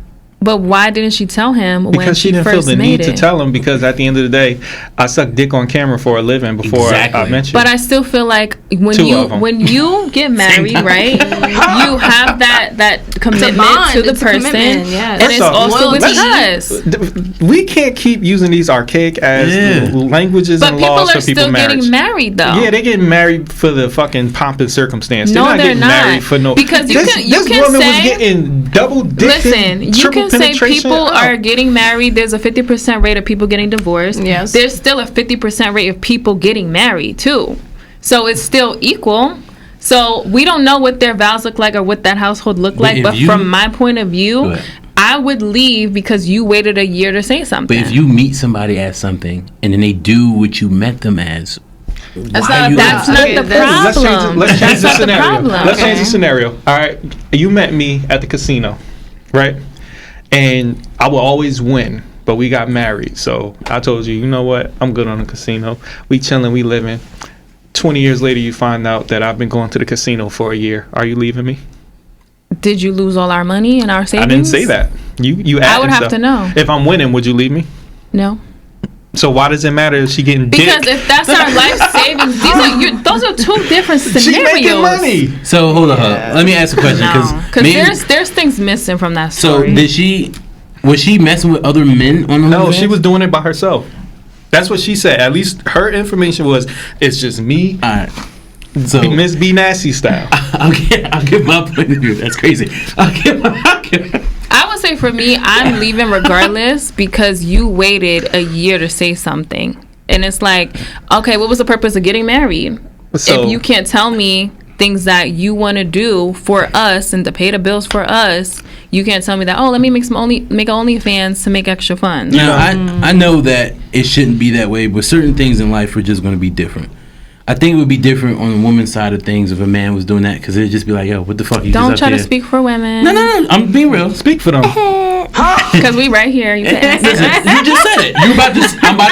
But why didn't she tell him when Because she didn't feel first the made need to it? tell him, because at the end of the day, I suck dick on camera for a living before I Exactly. met you. But I still feel like when Two of 'em. you get married, right? You have that commitment bond. to the It's a person, commitment, yes. and it's First off, also with loyalty. trust. We can't keep using these archaic as languages But and people laws are for people still marriage. getting married, though. Yeah, they getting married for the fucking pomp and circumstance. No, they're not they're getting not. married for no. Because you this, can- you this can woman was say- getting double dick. Listen, you triple can say penetration. people Oh. are getting married. There's a 50% rate of people getting divorced. Yes. There's still a 50% rate of people getting married, too. So it's still equal. So we don't know what their vows look like or what that household looked like. if But you- from my point of view, Go ahead. I would leave because you waited a year to say something. But if you meet somebody as something and then they do what you met them as, That's why not- you That's gonna- not Okay, the that's- problem. Let's change That's the not the scenario. problem. Let's change Okay. the scenario. All right, you met me at the casino, right? And I will always win, but we got married. So I told you, you know what? I'm good on the casino. We chilling, we living. 20 years later, you find out that I've been going to the casino for a year. Are you leaving me? Did you lose all our money and our savings? I didn't say that. You I added would have stuff. to know. If I'm winning, would you leave me? No. So why does it matter if she getting Because dick? if that's our life savings, those are two different She scenarios. making money. So hold on, let me ask a question No, because there's things missing from that So story. was she messing with other men on the No, OnlyFans? she was doing it by herself. That's what she said. At least her information was, it's just me, All right. So Miss B Nasty style. I'll give my point of view. That's crazy. I would say for me, I'm leaving regardless because you waited a year to say something. And it's like, okay, what was the purpose of getting married? So, if you can't tell me things that you want to do for us and to pay the bills for us, you can't tell me that, oh, let me make an OnlyFans to make extra funds. Now, I know that it shouldn't be that way, but certain things in life are just going to be different. I think it would be different on the woman's side of things if a man was doing that, because it'd just be like, yo, what the fuck? You Don't just try up to here? speak for women. No, I'm being real. speak for them. Because we right here. You can answer. Listen, you just said it. I'm about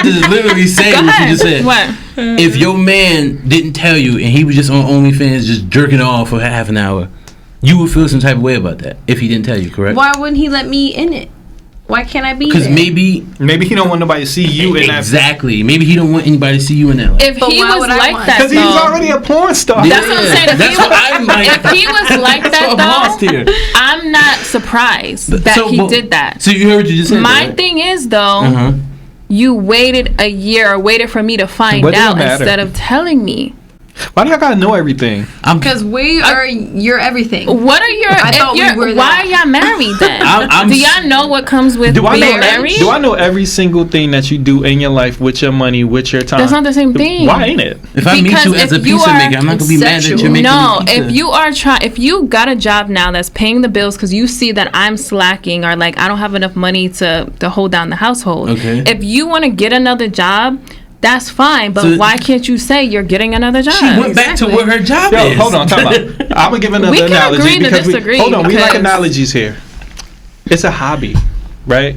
to just literally say Go what ahead. you just said. What? If your man didn't tell you and he was just on OnlyFans just jerking off for half an hour, you would feel some type of way about that if he didn't tell you, correct? Why wouldn't he let me in it? Why can't I be Because there? maybe Maybe he don't want nobody to see you in that. exactly. Maybe he don't want anybody to see you in that. Light. If But he why was would I like want- that, Because he's though, already a porn star. That's what I'm saying. If That's he what was- I'm like. if he was like That's what I'm lost that, here. though, I'm not surprised that So, he but- did that. So you heard what you just said. My right? thing is, though, Uh-huh. you waited a year or waited for me to find What does it out matter? instead of telling me. Why do y'all gotta know everything? Because we are your everything. What are your? I if thought we you're- were why that. are y'all married then? I'm do y'all know what comes with Do I being know? married? Do I know every single thing that you do in your life with your money, with your time? That's not the same thing. Why ain't it? If I meet Because you as a if you pizza are maker, I'm not gonna be mad that you're making No, me pizza. if you got a job now that's paying the bills because you see that I'm slacking or like I don't have enough money to hold down the household. Okay. If you want to get another job, that's fine. But So- why can't you say you're getting another job? She went back to what her job Yo, is. hold on, time out. I'm gonna give another We can analogy agree to because disagree hold on, we like because- analogies here. It's a hobby, right?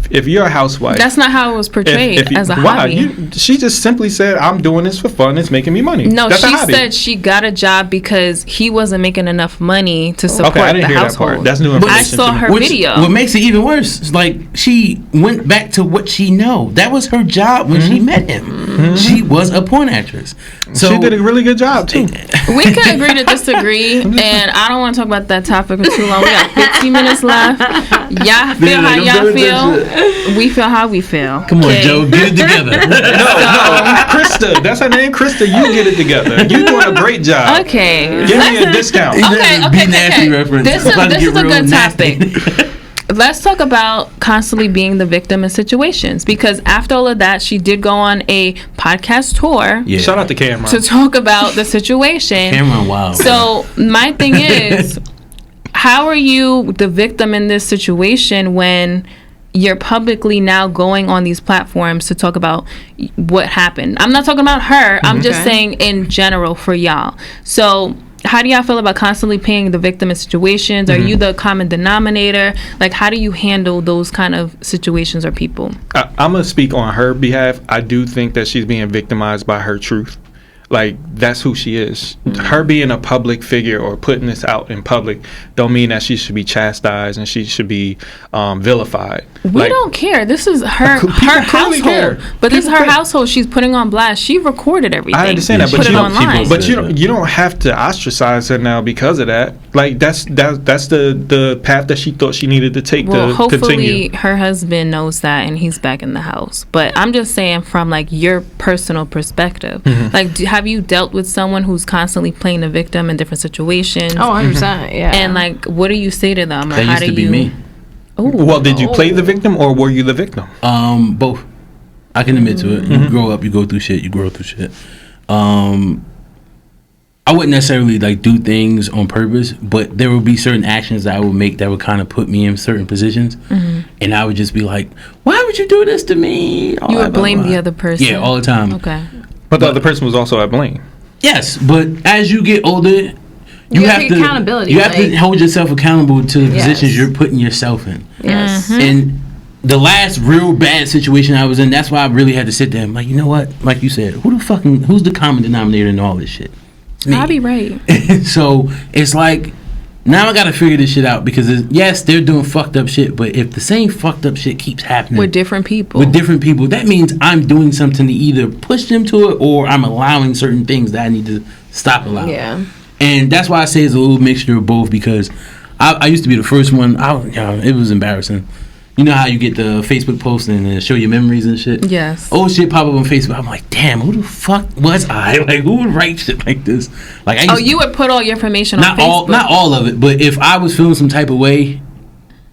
If you're a housewife, That's not how it was portrayed as a hobby. She just simply said, "I'm doing this for fun. It's making me money." No, That's a she hobby. said she got a job because he wasn't making enough money to support Okay, I didn't the hear household. that part. That's new I information. saw to me. her video. What makes it even worse is like she went back to what she know. That was her job when she met him. She was a porn actress. So She did a really good job too. We can agree to disagree, and I don't want to talk about that topic for too long. We got 15 minutes left. Y'all feel how y'all feel. We feel how we feel. come on, Okay? Joe, get it together. No, Krista. That's her name, Krista. You get it together. You doing a great job. Okay. Give me a discount. Okay. Be nasty reference. This It's about to is get a real good nasty. topic. Let's talk about constantly being the victim in situations, because after all of that, she did go on a podcast tour Yeah. Shout out to Cameron. to talk about the situation. Cameron, wow. So my thing is, how are you the victim in this situation when you're publicly now going on these platforms to talk about what happened? I'm not talking about her. I'm just Okay. saying in general for y'all. So how do y'all feel about constantly paying the victim in situations? Are you the common denominator? Like, how do you handle those kind of situations or people? I'm gonna speak on her behalf. I do think that she's being victimized by her truth. Like, that's who she is. Her being a public figure or putting this out in public don't mean that she should be chastised and she should be vilified. We Like, don't care. This is her People her clearly household. care. But this is People her care. household. She's putting on blast. She recorded everything. I understand that, Yeah, but put you it don't. online. But you don't have to ostracize her now because of that. Like, that's the path that she thought she needed to take Well, to hopefully continue. her husband knows that and he's back in the house. But I'm just saying from like your personal perspective. Mm-hmm. Like, have you dealt with someone who's constantly playing the victim in different situations? Oh, 100%. Yeah. And like, what do you say to them? Or that how used do to be you? me. Ooh. Well, did you play the victim or were you the victim? Both. I can admit to it. You grow up, you go through shit, you grow through shit. I wouldn't necessarily like do things on purpose, but there would be certain actions that I would make that would kind of put me in certain positions, and I would just be like, "Why would you do this to me?" All You that, would blah, blame blah. the other person. Yeah, all the time. Okay. But the other person was also at blame. Yes, but as you get older, you You have have to accountability, You have like- to hold yourself accountable to the Yes. positions you're putting yourself in. yes. And the last real bad situation I was in, that's why I really had to sit there. I'm like, you know what? Like you said, who's the common denominator in all this shit? It's me. I'll be right. So it's like, now I gotta figure this shit out because yes, they're doing fucked up shit, but if the same fucked up shit keeps happening With different people. that means I'm doing something to either push them to it or I'm allowing certain things that I need to stop allowing. Yeah. And that's why I say it's a little mixture of both, because I used to be the first one. It was embarrassing. You know how you get the Facebook post and show your memories and shit? Yes. Old shit pop up on Facebook. I'm like, damn, who the fuck was I? Like, who would write shit like this? Like, You would put all your information on not Facebook. all of it, but if I was feeling some type of way,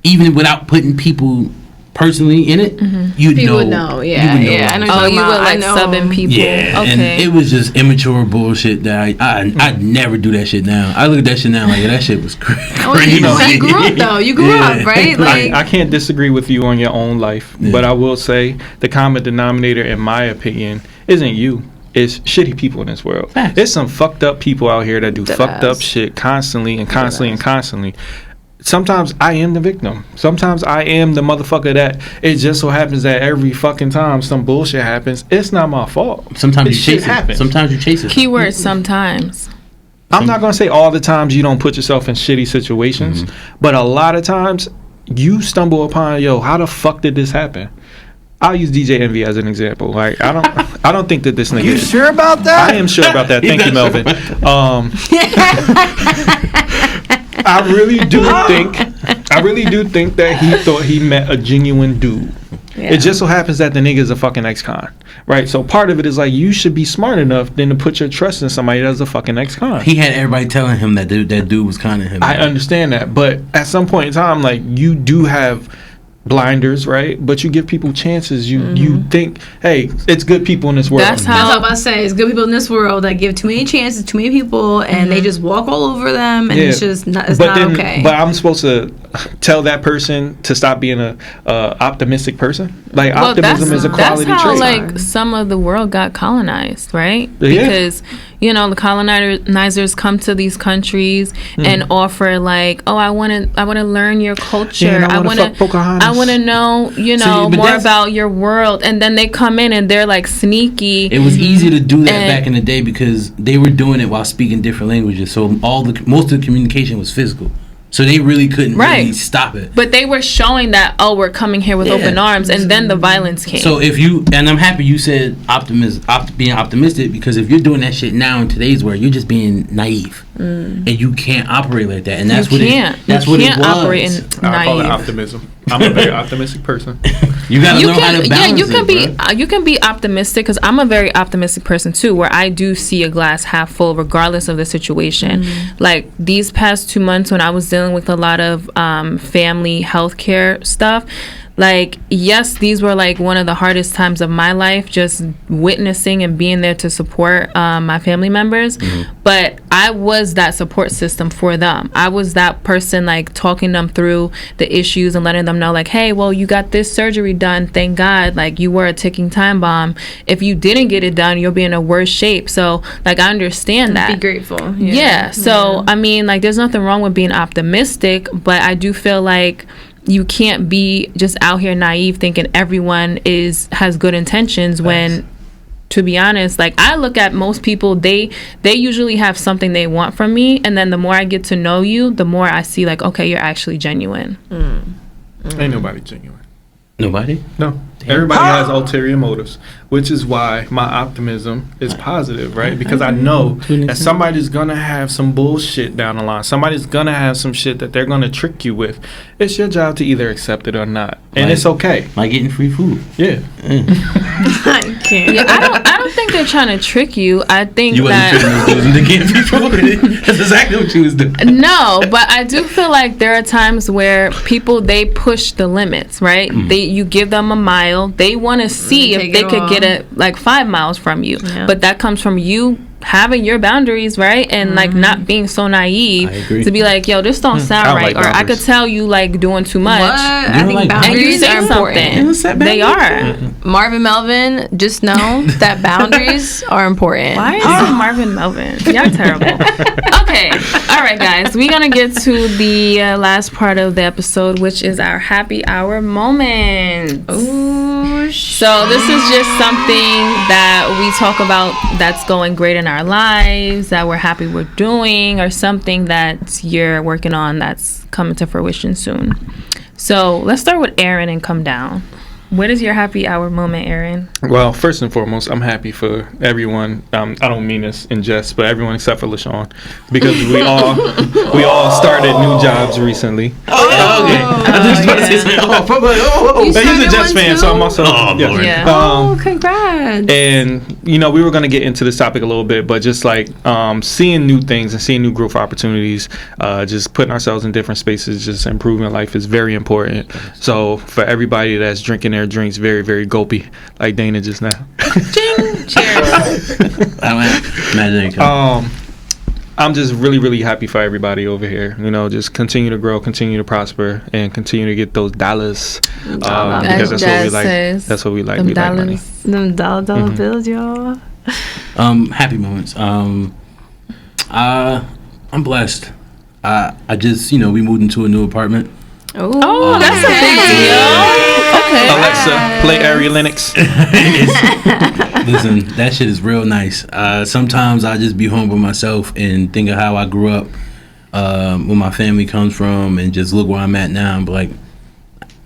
even without putting people personally in it, you'd People know. would know. Yeah, you would know yeah. I know. Oh, you would like know. subbing people. Yeah, Okay. and it was just immature bullshit that I'd never do that shit now. I look at that shit now like, yeah, that shit was crazy. Oh, you grew up though. You grew up, right? Like I can't disagree with you on your own life, but I will say the common denominator, in my opinion, isn't you. It's shitty people in this world. Facts. There's some fucked up people out here that do Dead fucked ass. up shit constantly and constantly and constantly. Sometimes I am the victim. Sometimes I am the motherfucker that it just so happens that every fucking time some bullshit happens, it's not my fault. Sometimes This you shit chase it. happens. Sometimes you chase it. Keyword sometimes. I'm not gonna say all the times you don't put yourself in shitty situations, but a lot of times you stumble upon, yo, how the fuck did this happen? I'll use DJ Envy as an example. Like I don't think that this nigga. You sure about that? I am sure about that. Thank you, Melvin. I really do think that he thought he met a genuine dude. Yeah. It just so happens that the nigga is a fucking ex-con, right? So part of it is like you should be smart enough then to put your trust in somebody that's a fucking ex-con. He had everybody telling him that dude was kind of him. I understand that, but at some point in time, like you do have blinders, right? But you give people chances. You think, hey, it's good people in this world. That's That's how. what I'm about to say. It's good people in this world that give too many chances, too many people, and they just walk all over them, and it's just not, it's not okay. But I'm supposed to tell that person to stop being a optimistic person. Like optimism is a quality that's how, trait. like some of the world got colonized, right? Yeah. Because the colonizers come to these countries and offer like, oh, I want to learn your culture. Yeah, I want to know, but more that's- about your world. And then they come in and they're like sneaky. It was easy to do that And- back in the day because they were doing it while speaking different languages. So most of the communication was physical. So they really couldn't really Right. stop it. But they were showing that, oh, we're coming here with open arms, and then the violence came. So and I'm happy you said being optimistic, because if you're doing that shit now in today's world, you're just being naive, and you can't operate like that. And that's what it was. Operate in I call it naive. optimism. I'm a very optimistic person. You gotta learn how to balance you can be optimistic, because I'm a very optimistic person too, where I do see a glass half full regardless of the situation. Like these past 2 months when I was dealing with a lot of family healthcare stuff, like, yes, these were like one of the hardest times of my life, just witnessing and being there to support my family members. But I was that support system for them. I was that person, like, talking them through the issues and letting them know, like, hey, well, you got this surgery done. Thank God. Like, you were a ticking time bomb. If you didn't get it done, you'll be in a worse shape. So, like, I understand that. Be grateful. Yeah. So, I mean, like, there's nothing wrong with being optimistic, but I do feel like you can't be just out here naive thinking everyone has good intentions when, to be honest, like I look at most people, they usually have something they want from me, and then the more I get to know you, the more I see like, okay, you're actually genuine. Ain't nobody genuine. Nobody? No. Everybody has ulterior motives, which is why my optimism is positive, right? Because I know that somebody's going to have some bullshit down the line. Somebody's going to have some shit that they're going to trick you with. It's your job to either accept it or not. And it's okay. Like getting free food. Yeah. I can't. Yeah, I don't think they're trying to trick you. I think You wasn't tricking those dudes into getting free food. That's exactly what you was doing. No, but I do feel like there are times where people, they push the limits, right? You give them a mile. They want to see if they could get it like 5 miles from you. Yeah. But that comes from you having your boundaries, right? And like not being so naive to be like, yo, this don't sound right. Or I could tell you like doing too much. I think boundaries are important. They are. Marvin Melvin, just know that boundaries are important. Why is it Marvin Melvin? Y'all terrible. Okay. All right, guys. We're going to get to the last part of the episode, which is our happy hour moment. Ooh. So this is just something that we talk about that's going great in our lives, that we're happy we're doing, or something that you're working on that's coming to fruition soon. So let's start with Aaron and come down. What is your happy hour moment, Aaron? Well, first and foremost, I'm happy for everyone. I don't mean this in jest, but everyone except for Lashawn, because we all started new jobs recently. You He's a Jets started fan, one so I'm too? also Lord. Yeah. Oh, congrats. And you know, we were going to get into this topic a little bit, but just like seeing new things and seeing new growth opportunities, just putting ourselves in different spaces, just improving life is very important. So for everybody that's drinking their drinks very, very gulpy, like Dana just now. Cheers. I'm just really, really happy for everybody over here. You know, just continue to grow, continue to prosper, and continue to get those dollars. Because that's what we like. That's what we like. Them We like money. Them dollar bills, y'all. Happy moments. I'm blessed. I just, you know, we moved into a new apartment. Oh, that's a big deal. Okay. Alexa, play Area Linux. Listen, that shit is real nice. Sometimes I just be home by myself and think of how I grew up, where my family comes from, and just look where I'm at now. I'm like,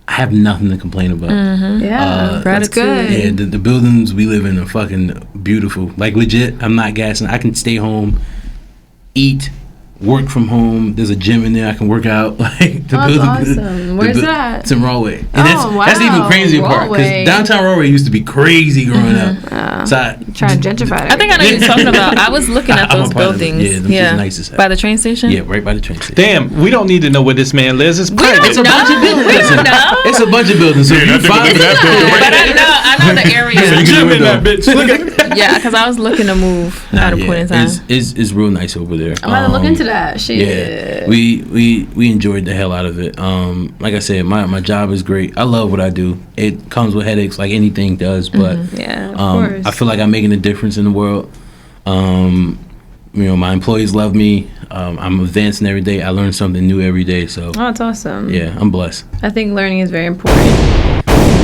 I have nothing to complain about. Yeah, that's good. Yeah, the buildings we live in are fucking beautiful. Like, legit, I'm not gassing. I can stay home, eat, work from home. There's a gym in there I can work out. Like, that's awesome. Where's that? It's in Rahway. And wow. that's the even crazier part, because downtown Rahway used to be crazy growing up. So trying to gentrify it. I think I know what you're talking about. I was looking at those buildings. Yeah, nice as hell. By the train station? Yeah, right by the train station. Damn, we don't need to know where this man lives. It's private. It's a bunch of buildings. It's a bunch of buildings. So you find But I know the area. There's a gym in that bitch. Look at Yeah, because I was looking to move at a point in time. It's real nice over there. I'm about to look into that shit. Yeah, we enjoyed the hell out of it. Like I said, my job is great. I love what I do. It comes with headaches, like anything does, but yeah, of course. I feel like I'm making a difference in the world. You know, my employees love me. I'm advancing every day. I learn something new every day. So that's awesome. Yeah, I'm blessed. I think learning is very important.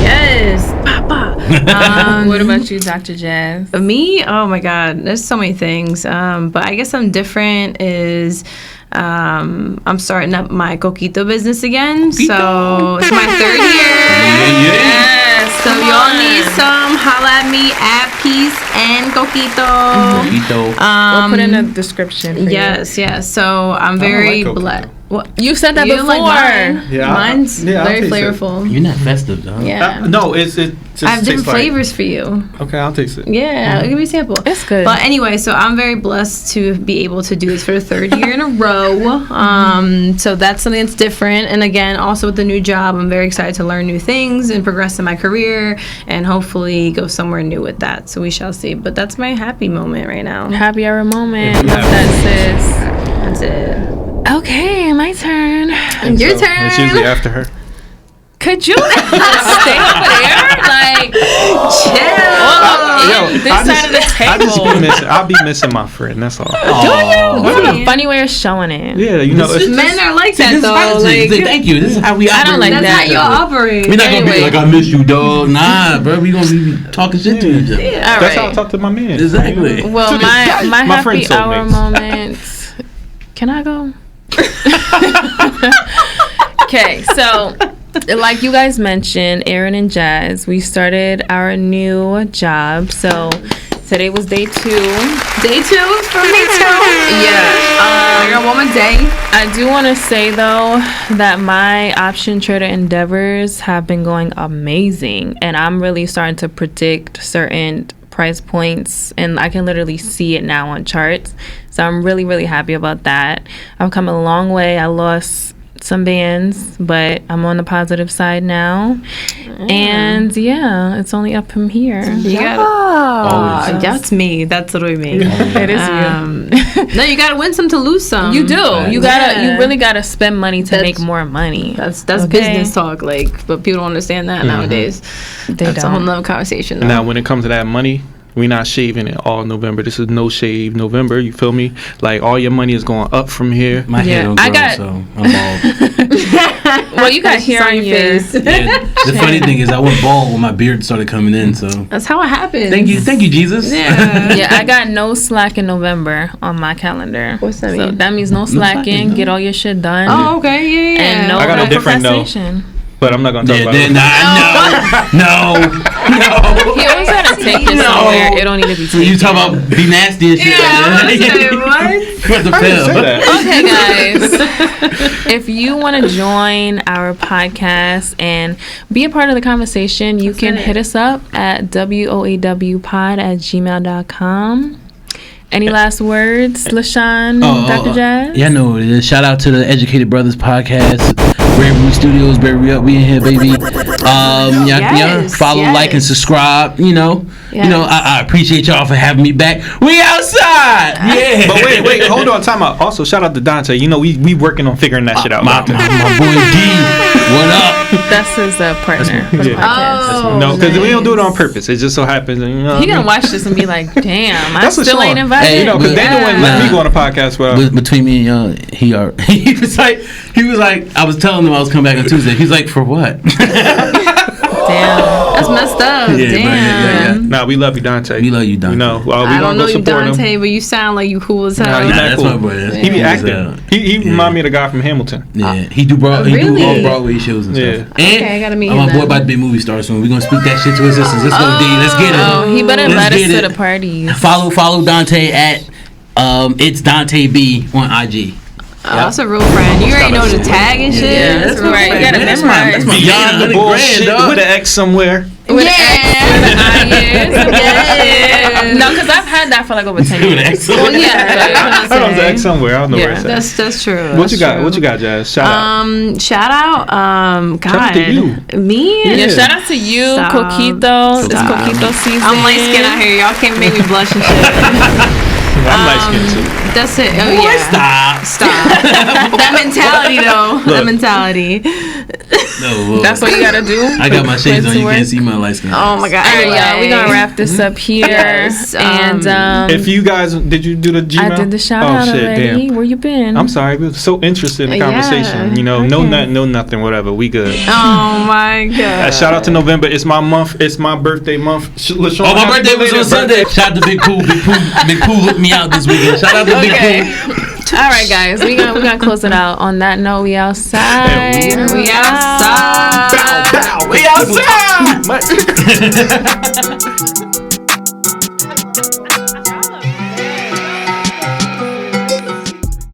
Yes, Papa. What about you, Dr. Jazz? Me? Oh my God, there's so many things. But I guess I'm different. Is I'm starting up my Coquito business again. So it's my 3rd year. Yes. So y'all need some, holla at me at Peace and Coquito. We'll put in a description for yes. So I'm very blessed. What? You said that before. Like mine? Yeah, mine's very flavorful. You're not festive, though. Yeah. no, it's just I have different flavors for you. Okay, I'll taste it. Yeah, I'll give you a sample. It's good. But anyway, so I'm very blessed to be able to do this for the 3rd year in a row. So that's something that's different. And again, also with the new job, I'm very excited to learn new things and progress in my career and hopefully go somewhere new with that. So we shall see. But that's my happy moment right now. Happy hour moment. Love that, sis. That's it. Okay, my turn. Your turn. It's usually after her. Could you stay over there? Like, chill. This side of the table. I'll be missing my friend. That's all. Do you? You have a funny way of showing it. Yeah, you know. Men are like that though. Like, thank you. This is how we operate. I don't like that's that. how y'all operate. We're not gonna be like, I miss you, dog. Nah, bro. We gonna be talking shit to each other. Yeah, that's how I talk to my man. Exactly. Well, my happy hour Soulmates. moment. Can I go? Okay, so like you guys mentioned, Aaron and Jazz, we started our new job. So today was day 2. Day 2 for me too. Yeah. Your woman day. I do want to say though that my option trader endeavors have been going amazing, and I'm really starting to predict certain price points, and I can literally see it now on charts. So I'm really, really happy about that. I've come a long way. I lost some bands, but I'm on the positive side now. And yeah, it's only up from here. You gotta, that's me. That's literally me. It is you. No, you gotta win some to lose some. You do. You really gotta spend money to make more money. That's business talk, like, but people don't understand that nowadays. That's a whole nother conversation. Though. Now, when it comes to that money, we're not shaving it all November. This is no shave November. You feel me? Like, all your money is going up from here. My hair don't grow, so I'm bald. Well, you got hair on your face. Yeah, the funny thing is, I went bald when my beard started coming in. So that's how it happens. Thank you, Jesus. Yeah. Yeah, I got no slack in November on my calendar. What's that mean? So that means no slacking. No. Get all your shit done. Oh, okay, yeah. And no, I got a different procrastination. But I'm not gonna talk about it. No. He always had to take his somewhere. It don't need to be So taken. you talk about be nasty and shit. What the hell? Okay, guys. If you want to join our podcast and be a part of the conversation, you can hit us up at woawpod@gmail.com. Any last words, LaShawn, Dr. Jazz? Yeah, no. Shout out to the Educated Brothers podcast. Bravery Studios, Bravery Up. We in here, baby. Follow, like, and subscribe. I appreciate y'all for having me back. We outside. Yeah. But wait, hold on, time out. Also, shout out to Dante. We working on figuring that shit out. My boy D. What up? That's his partner. For the podcast. No, because we don't do it on purpose. It just so happens, He gonna watch this and be like, "Damn, I That's still ain't invited." Hey, because they didn't let me go on a podcast. Between me and y'all, he was like, I was telling him I was coming back on Tuesday. He's like, for what? Damn, that's messed up. Yeah, Damn. yeah. Nah, we love you, Dante. We love you, Dante. I don't know you, Dante, but you sound like you cool as hell. Nah, that's cool. my boy. He be acting. He remind me of the guy from Hamilton. Yeah, he do all Broadway shows and stuff. Yeah. And Okay, I gotta meet him my boy then. about to be a movie star soon. We're gonna speak that shit to his sisters. Let's go, D. Let's get it. Oh, he better Let's let us get to it. the parties. Follow Dante at it's Dante B on IG. That's a real friend. You already know the tag and shit. Yeah, That's that's a real right. You friend. gotta memorize. Beyond the bullshit with an X somewhere. With Yeah. No, because I've had that for like over 10 With an years. X. Well, yeah. I don't know the X somewhere. I don't know where it's at. That's true. What you got? What you got, Jazz? Shout out. Shout out. God. Shout out to you. Me? Yeah, shout out to you, Stop. Coquito. It's Stop. Coquito season. I'm light skinned out here. Y'all can't make me blush and shit. I'm light skinned too. That's it. Oh, yeah. Stop. That mentality, though. Look. That mentality. No, That's what you gotta do. I got my shades on. to You work. can't see my light skin. Oh, my God. All right, y'all. We're gonna Anyway. wrap this up here. Yes, and If you guys, did you do the Gmail? I did the shout out already. Damn. Where you been? I'm sorry, we were so interested in the Yeah, conversation. No nothing, whatever. We good. Oh, my God. Shout out to November. It's my month. It's my birthday month. LaShawn, Oh, my happy birthday was on belated Sunday. Shout out to Big Pooh. Big Pooh looked me out this weekend. Shout out to Big Pooh. All right, guys. We're gonna close it out. On that note, we outside. We outside. Bow, bow. We outside.